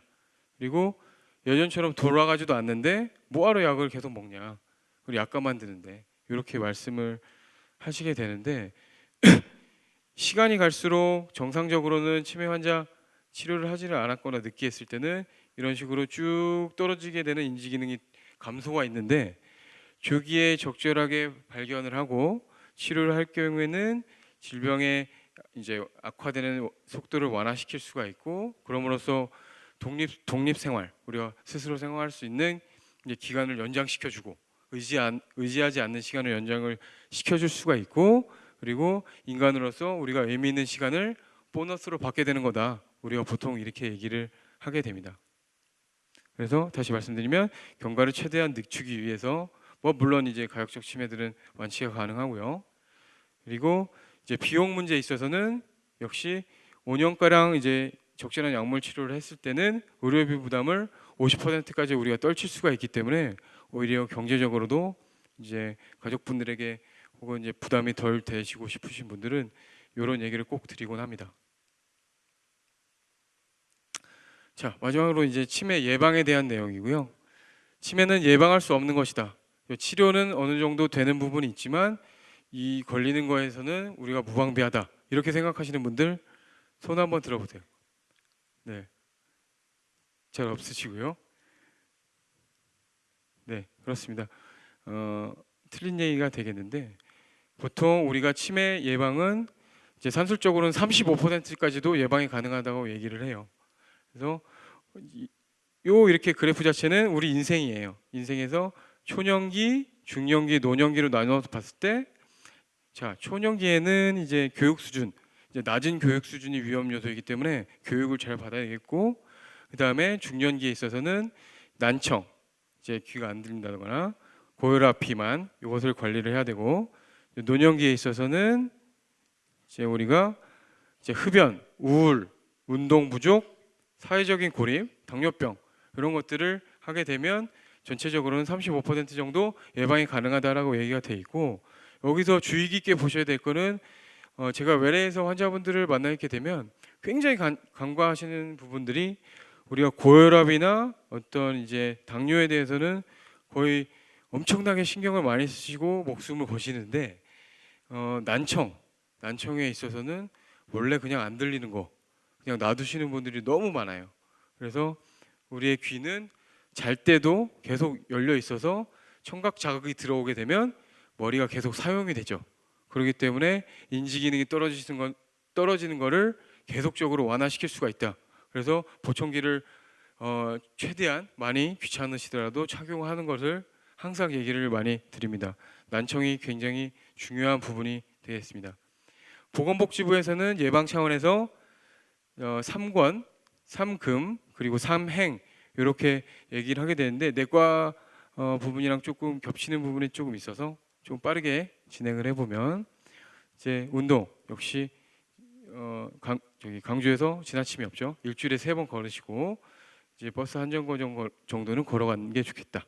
그리고 예전처럼 돌아가지도 않는데 뭐하러 약을 계속 먹냐? 그리고 약값만 드는데 이렇게 말씀을 하시게 되는데 시간이 갈수록 정상적으로는 치매 환자 치료를 하지를 않았거나 늦게 했을 때는 이런 식으로 쭉 떨어지게 되는 인지 기능이 감소가 있는데 조기에 적절하게 발견을 하고 치료를 할 경우에는 질병의 이제 악화되는 속도를 완화시킬 수가 있고 그럼으로써 독립 생활 우리가 스스로 생활할 수 있는 이제 기간을 연장시켜주고 의지하지 않는 시간을 연장을 시켜줄 수가 있고 그리고 인간으로서 우리가 의미 있는 시간을 보너스로 받게 되는 거다. 우리가 보통 이렇게 얘기를 하게 됩니다. 그래서 다시 말씀드리면 경과를 최대한 늦추기 위해서 물론 이제 가역적 치매들은 완치가 가능하고요. 그리고 이제 비용 문제에 있어서는 역시 5년가량 이제 적절한 약물 치료를 했을 때는 의료비 부담을 50%까지 우리가 떨칠 수가 있기 때문에 오히려 경제적으로도 이제 가족분들에게 혹은 이제 부담이 덜 되시고 싶으신 분들은 이런 얘기를 꼭 드리곤 합니다. 자, 마지막으로 이제 치매 예방에 대한 내용이고요. 치매는 예방할 수 없는 것이다. 치료는 어느 정도 되는 부분이 있지만 이 걸리는 거에서는 우리가 무방비하다. 이렇게 생각하시는 분들 손 한번 들어보세요. 네, 잘 없으시고요. 네, 그렇습니다. 틀린 얘기가 되겠는데 보통 우리가 치매 예방은 이제 산술적으로는 35%까지도 예방이 가능하다고 얘기를 해요. 그래서 이렇게 그래프 자체는 우리 인생이에요. 인생에서 초년기, 중년기, 노년기로 나눠서 봤을 때, 자 초년기에는 이제 교육 수준, 이제 낮은 교육 수준이 위험 요소이기 때문에 교육을 잘 받아야 되겠고, 그 다음에 중년기에 있어서는 난청, 이제 귀가 안 들린다거나 고혈압, 비만 이것을 관리를 해야 되고, 노년기에 있어서는 이제 우리가 이제 흡연, 우울, 운동 부족, 사회적인 고립, 당뇨병 이런 것들을 하게 되면 전체적으로는 35% 정도 예방이 가능하다라고 얘기가 돼 있고, 여기서 주의 깊게 보셔야 될 거는 제가 외래에서 환자분들을 만나게 되면 굉장히 간과하시는 부분들이 우리가 고혈압이나 어떤 이제 당뇨에 대해서는 거의 엄청나게 신경을 많이 쓰시고 목숨을 거시는데 난청에 있어서는 원래 그냥 안 들리는 거 그냥 놔두시는 분들이 너무 많아요. 그래서 우리의 귀는 잘 때도 계속 열려 있어서 청각 자극이 들어오게 되면 머리가 계속 사용이 되죠. 그렇기 때문에 인지 기능이 떨어지는 거를 계속적으로 완화시킬 수가 있다. 그래서 보청기를 최대한 많이 귀찮으시더라도 착용하는 것을 항상 얘기를 많이 드립니다. 난청이 굉장히 중요한 부분이 되겠습니다. 보건복지부에서는 예방 차원에서 3권, 3금 그리고 3행 이렇게 얘기를 하게 되는데 내과 부분이랑 조금 겹치는 부분이 조금 있어서 좀 빠르게 진행을 해보면 이제 운동 역시 강주에서 지나침이 없죠. 일주일에 3번 걸으시고 이제 버스 한 정거장 정도는 걸어가는 게 좋겠다.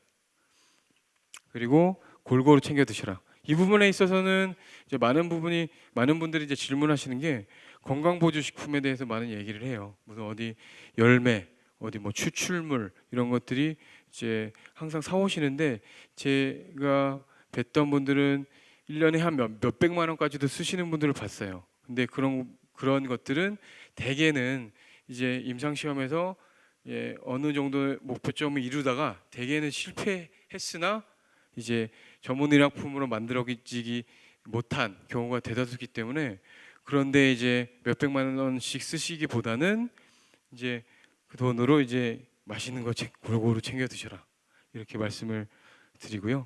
그리고 골고루 챙겨 드셔라. 이 부분에 있어서는 이제 많은 분들이 이제 질문하시는 게 건강보조식품에 대해서 많은 얘기를 해요. 무슨 어디 열매, 어디 뭐 추출물 이런 것들이 이제 항상 사오시는데 제가 뵀던 분들은 1년에 한 몇백만 원까지도 쓰시는 분들을 봤어요. 근데 그런 것들은 대개는 이제 임상 시험에서 어느 정도 목표점을 이루다가 대개는 실패했으나 이제 전문의약품으로 만들어지기 못한 경우가 대다수이기 때문에 그런데 이제 몇백만 원씩 쓰시기보다는 이제 그 돈으로 이제 맛있는 거 골고루 챙겨 드셔라 이렇게 말씀을 드리고요.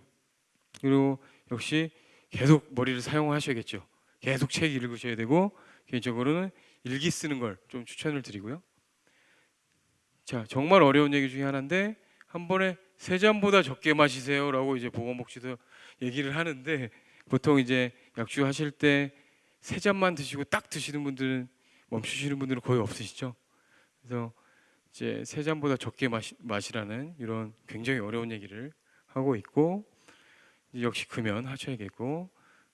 그리고 역시 계속 머리를 사용하셔야겠죠. 계속 책 읽으셔야 되고 개인적으로는 일기 쓰는 걸 좀 추천을 드리고요. 자, 정말 어려운 얘기 중에 하나인데 한 번에 3잔보다 적게 마시세요라고 이제 보건복지도 얘기를 하는데 보통 이제 약주 하실 때 3잔만 드시고 딱 드시는 분들은 멈추시는 분들은 거의 없으시죠. 그래서 이제 3잔보다 적게 마시라는 이런 굉장히 어려운 얘기를 하고 있고 역시 금연 하셔야겠고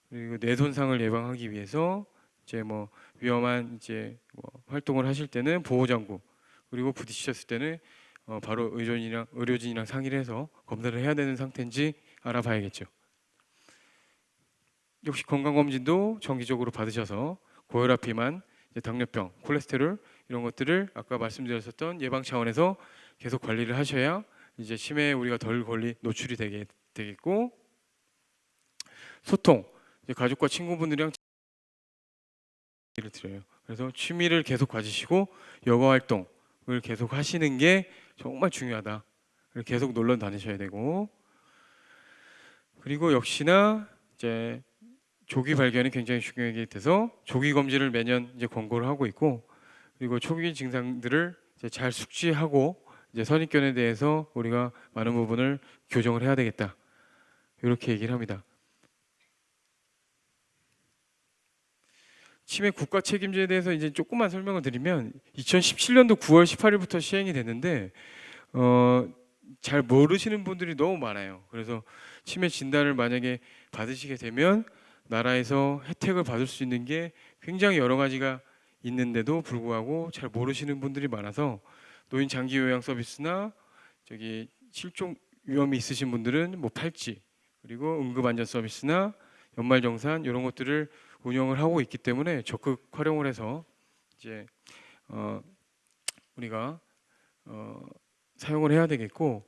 그리고 뇌 손상을 예방하기 위해서 이제 뭐 위험한 이제 뭐 활동을 하실 때는 보호장구 그리고 부딪히셨을 때는 바로 의료진이랑 상의를 해서 검사를 해야 되는 상태인지 알아봐야겠죠. 역시 건강검진도 정기적으로 받으셔서 고혈압, 비만, 당뇨병, 콜레스테롤 이런 것들을 아까 말씀드렸었던 예방 차원에서 계속 관리를 하셔야 이제 치매에 우리가 덜 노출이 되겠고 소통, 이제 가족과 친구분들이랑 얘기를 드려요. 그래서 취미를 계속 가지시고 여가 활동을 계속 하시는 게 정말 중요하다. 계속 놀러 다니셔야 되고 그리고 역시나 이제 조기 발견이 굉장히 중요하게 돼서 조기 검진을 매년 이제 권고를 하고 있고 그리고 초기 증상들을 이제 잘 숙지하고 이제 선입견에 대해서 우리가 많은 부분을 교정을 해야 되겠다. 이렇게 얘기를 합니다. 치매 국가 책임제에 대해서 이제 조금만 설명을 드리면 2017년도 9월 18일부터 시행이 됐는데 잘 모르시는 분들이 너무 많아요. 그래서 치매 진단을 만약에 받으시게 되면 나라에서 혜택을 받을 수 있는 게 굉장히 여러 가지가 있는데도 불구하고 잘 모르시는 분들이 많아서 노인 장기 요양 서비스나 실종 위험이 있으신 분들은 뭐 팔찌 그리고 응급 안전 서비스나 연말 정산 이런 것들을 운영을 하고 있기 때문에 적극 활용을 해서 이제 우리가 사용을 해야 되겠고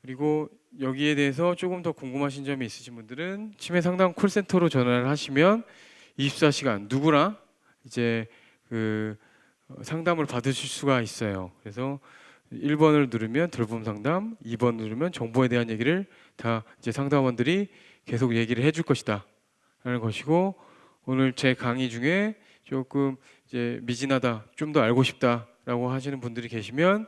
그리고 여기에 대해서 조금 더 궁금하신 점이 있으신 분들은 치매 상담 콜센터로 전화를 하시면 24시간 누구나 이제 그 상담을 받으실 수가 있어요. 그래서 1번을 누르면 돌봄 상담, 2번 누르면 정보에 대한 얘기를 다 이제 상담원들이 계속 얘기를 해줄 것이다 라는 것이고 오늘 제 강의 중에 조금 이제 미진하다, 좀 더 알고 싶다라고 하시는 분들이 계시면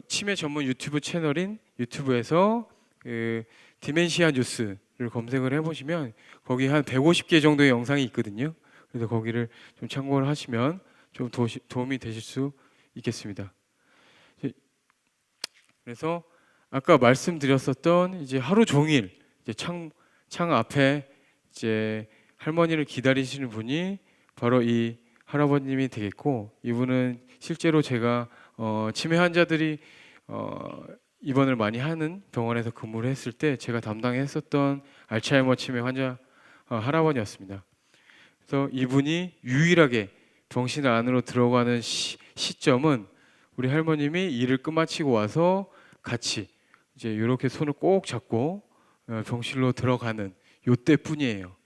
치매 전문 유튜브 채널인 유튜브에서 그 디멘시아 뉴스를 검색을 해보시면 거기 한 150개 정도의 영상이 있거든요. 그래서 거기를 좀 참고를 하시면 좀 도움이 되실 수 있겠습니다. 그래서 아까 말씀드렸었던 이제 하루 종일 이제 창 앞에 이제 할머니를 기다리시는 분이 바로 이 할아버님이 되겠고 이분은 실제로 제가 치매 환자들이 입원을 많이 하는 병원에서 근무를 했을 때 제가 담당했었던 알츠하이머 치매 환자 할아버지였습니다. 그래서 이분이 유일하게 병실 안으로 들어가는 시점은 우리 할머님이 일을 끝마치고 와서 같이 이제 이렇게 손을 꼭 잡고 병실로 들어가는 요때뿐이에요.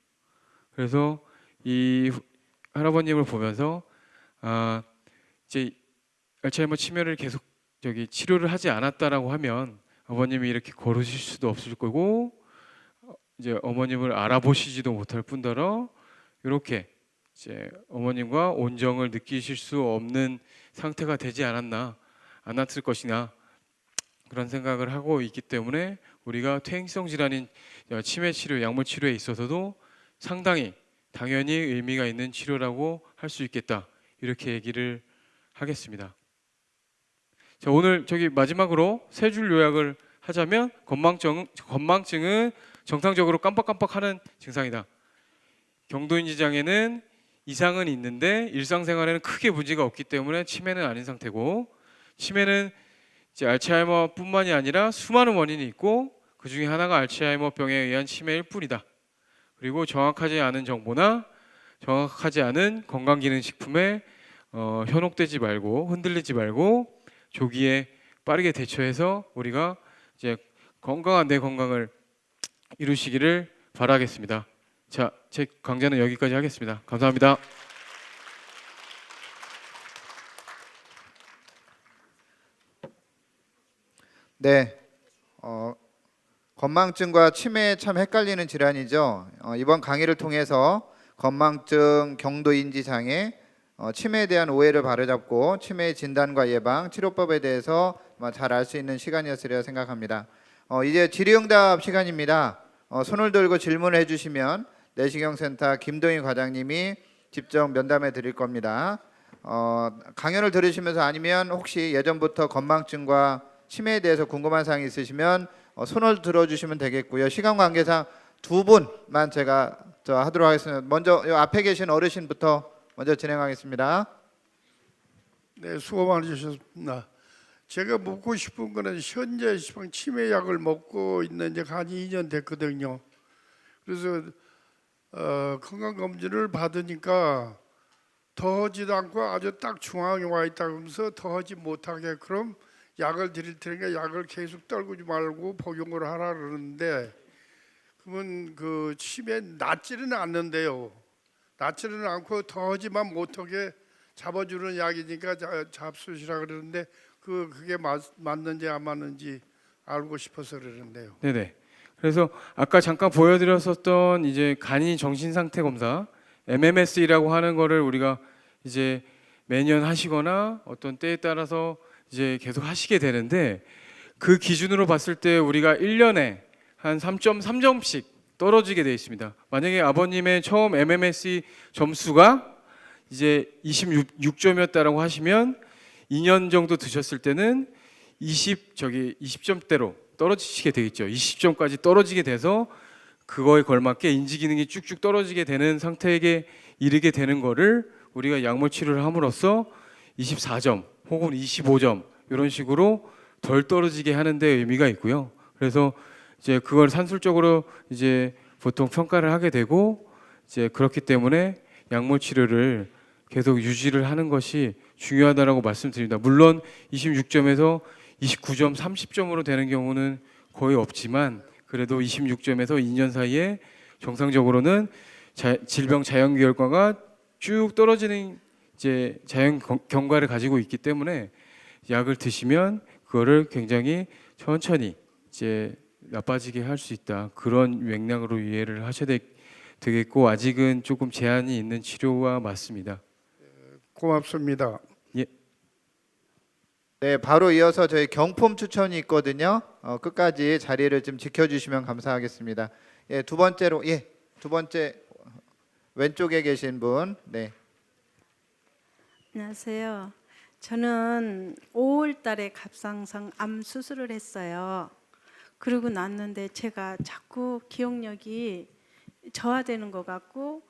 그래서 이 할아버님을 보면서 이제 알츠하이머 치매를 계속 치료를 하지 않았다라고 하면 아버님이 이렇게 걸으실 수도 없을 거고 이제 어머님을 알아보시지도 못할 뿐더러 이렇게 이제 어머님과 온정을 느끼실 수 없는 상태가 되지 않았을 것이나 그런 생각을 하고 있기 때문에 우리가 퇴행성 질환인 치매 치료, 약물 치료에 있어서도 상당히 당연히 의미가 있는 치료라고 할 수 있겠다 이렇게 얘기를 하겠습니다. 자, 오늘 마지막으로 세 줄 요약을 하자면 건망증은 정상적으로 깜빡깜빡하는 증상이다. 경도인지 장애는 이상은 있는데 일상생활에는 크게 문제가 없기 때문에 치매는 아닌 상태고, 치매는 이제 알츠하이머뿐만이 아니라 수많은 원인이 있고 그 중에 하나가 알츠하이머병에 의한 치매일 뿐이다. 그리고 정확하지 않은 정보나 정확하지 않은 건강기능식품에 현혹되지 말고 흔들리지 말고 조기에 빠르게 대처해서 우리가 이제 건강한 내 건강을 이루시기를 바라겠습니다. 자, 제 강좌는 여기까지 하겠습니다. 감사합니다. 네, 건망증과 치매 참 헷갈리는 질환이죠. 이번 강의를 통해서 건망증, 경도인지 장애, 치매에 대한 오해를 바로잡고 치매 진단과 예방, 치료법에 대해서 잘 알 수 있는 시간이었으리라 생각합니다. 이제 질의응답 시간입니다. 손을 들고 질문을 해주시면 내시경센터 김동희 과장님이 직접 면담해 드릴 겁니다. 강연을 들으시면서 아니면 혹시 예전부터 건망증과 치매에 대해서 궁금한 사항이 있으시면 손을 들어주시면 되겠고요. 시간 관계상 두 분만 제가 하도록 하겠습니다. 먼저 이 앞에 계신 어르신부터 먼저 진행하겠습니다. 네, 수고 많으셨습니다. 제가 묻고 싶은 거는 현재 치매약을 먹고 있는 지가 한 2년 됐거든요. 그래서 건강검진을 받으니까 더하지도 않고 아주 딱 중앙에 와 있다 그러면서 더하지 못하게 그럼 약을 드릴 테니까 약을 계속 떨구지 말고 복용을 하라 그러는데, 그러면 그 치매 낫지는 않는데요. 낫지는 않고 더하지만 못하게 잡아주는 약이니까 잡수시라 그러는데 그게 맞는지 안 맞는지 알고 싶어서 그러는데요. 네네. 그래서 아까 잠깐 보여드렸었던 이제 간이 정신상태 검사 MMS라고 하는 거를 우리가 이제 매년 하시거나 어떤 때에 따라서 이제 계속 하시게 되는데, 그 기준으로 봤을 때 우리가 1년에 한 3.3점씩 떨어지게 되어 있습니다. 만약에 아버님의 처음 MMSE 점수가 이제 26점이었다라고 하시면 2년 정도 드셨을 때는 20점대로 떨어지시게 되겠죠. 20점까지 떨어지게 돼서 그거에 걸맞게 인지 기능이 쭉쭉 떨어지게 되는 상태에 이르게 되는 거를 우리가 약물 치료를 함으로써 24점 혹은 25점 이런 식으로 덜 떨어지게 하는 데 의미가 있고요. 그래서 이제 그걸 산술적으로 이제 보통 평가를 하게 되고, 이제 그렇기 때문에 약물 치료를 계속 유지를 하는 것이 중요하다라고 말씀드립니다. 물론 26점에서 29점, 30점으로 되는 경우는 거의 없지만 그래도 26점에서 2년 사이에 정상적으로는 질병 자연 결과가 쭉 떨어지는 이제 자연 경과를 가지고 있기 때문에 약을 드시면 그거를 굉장히 천천히 이제 나빠지게 할 수 있다. 그런 맥락으로 이해를 하셔야 되겠고, 아직은 조금 제한이 있는 치료와 맞습니다. 고맙습니다. 예. 네, 바로 이어서 저희 경품 추천이 있거든요. 끝까지 자리를 좀 지켜주시면 감사하겠습니다. 예, 두 번째로 두 번째 왼쪽에 계신 분. 네. 안녕하세요. 저는 5월 달에 갑상선 암 수술을 했어요. 그러고 났는데 제가 자꾸 기억력이 저하되는 것 같고,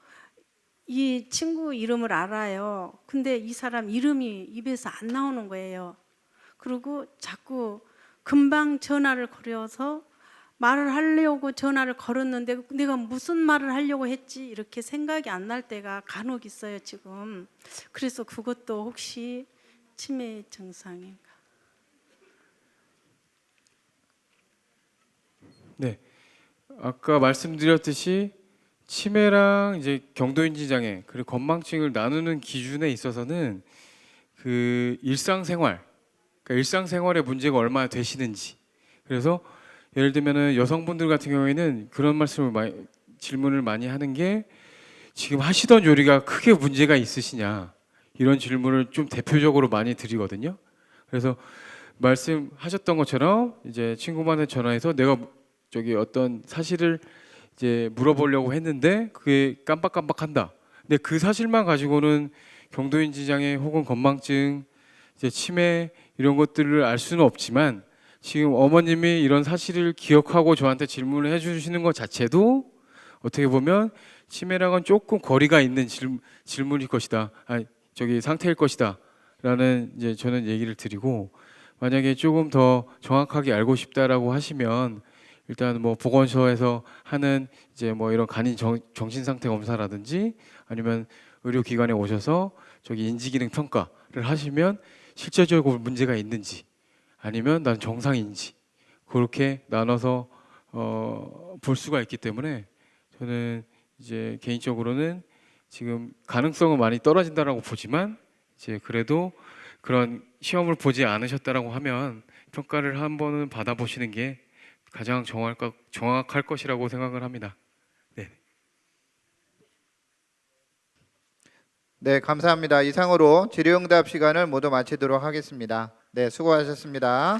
이 친구 이름을 알아요. 근데 이 사람 이름이 입에서 안 나오는 거예요. 그리고 자꾸 금방 전화를 걸어서 말을 하려고 전화를 걸었는데 내가 무슨 말을 하려고 했지 이렇게 생각이 안 날 때가 간혹 있어요 지금. 그래서 그것도 혹시 치매 증상인가? 네, 아까 말씀드렸듯이 치매랑 이제 경도인지 장애 그리고 건망증을 나누는 기준에 있어서는 그 일상생활, 그러니까 일상생활에 문제가 얼마나 되시는지. 그래서 예를 들면은 여성분들 같은 경우에는 그런 질문을 많이 하는 게 지금 하시던 요리가 크게 문제가 있으시냐 이런 질문을 좀 대표적으로 많이 드리거든요. 그래서 말씀하셨던 것처럼 이제 친구만에 전화해서 내가 저기 어떤 사실을 이제 물어보려고 했는데 그게 깜빡깜빡한다. 근데 그 사실만 가지고는 경도인지 장애 혹은 건망증, 이제 치매 이런 것들을 알 수는 없지만 지금 어머님이 이런 사실을 기억하고 저한테 질문을 해주시는 것 자체도 어떻게 보면 치매랑은 조금 거리가 있는 질문일 것이다. 저기 상태일 것이다라는 이제 저는 얘기를 드리고 만약에 조금 더 정확하게 알고 싶다라고 하시면 일단 뭐 보건소에서 하는 이제 뭐 이런 간인 정신 상태 검사라든지 아니면 의료기관에 오셔서 저기 인지기능 평가를 하시면 실제적으로 문제가 있는지 아니면 난 정상인지 그렇게 나눠서 볼 수가 있기 때문에 저는 이제 개인적으로는 지금 가능성은 많이 떨어진다라고 보지만 이제 그래도 그런 시험을 보지 않으셨다라고 하면 평가를 한 번은 받아보시는 게 가장 정확할 것이라고 생각을 합니다. 네. 네, 감사합니다. 이상으로 질의응답 시간을 모두 마치도록 하겠습니다. 네, 수고하셨습니다.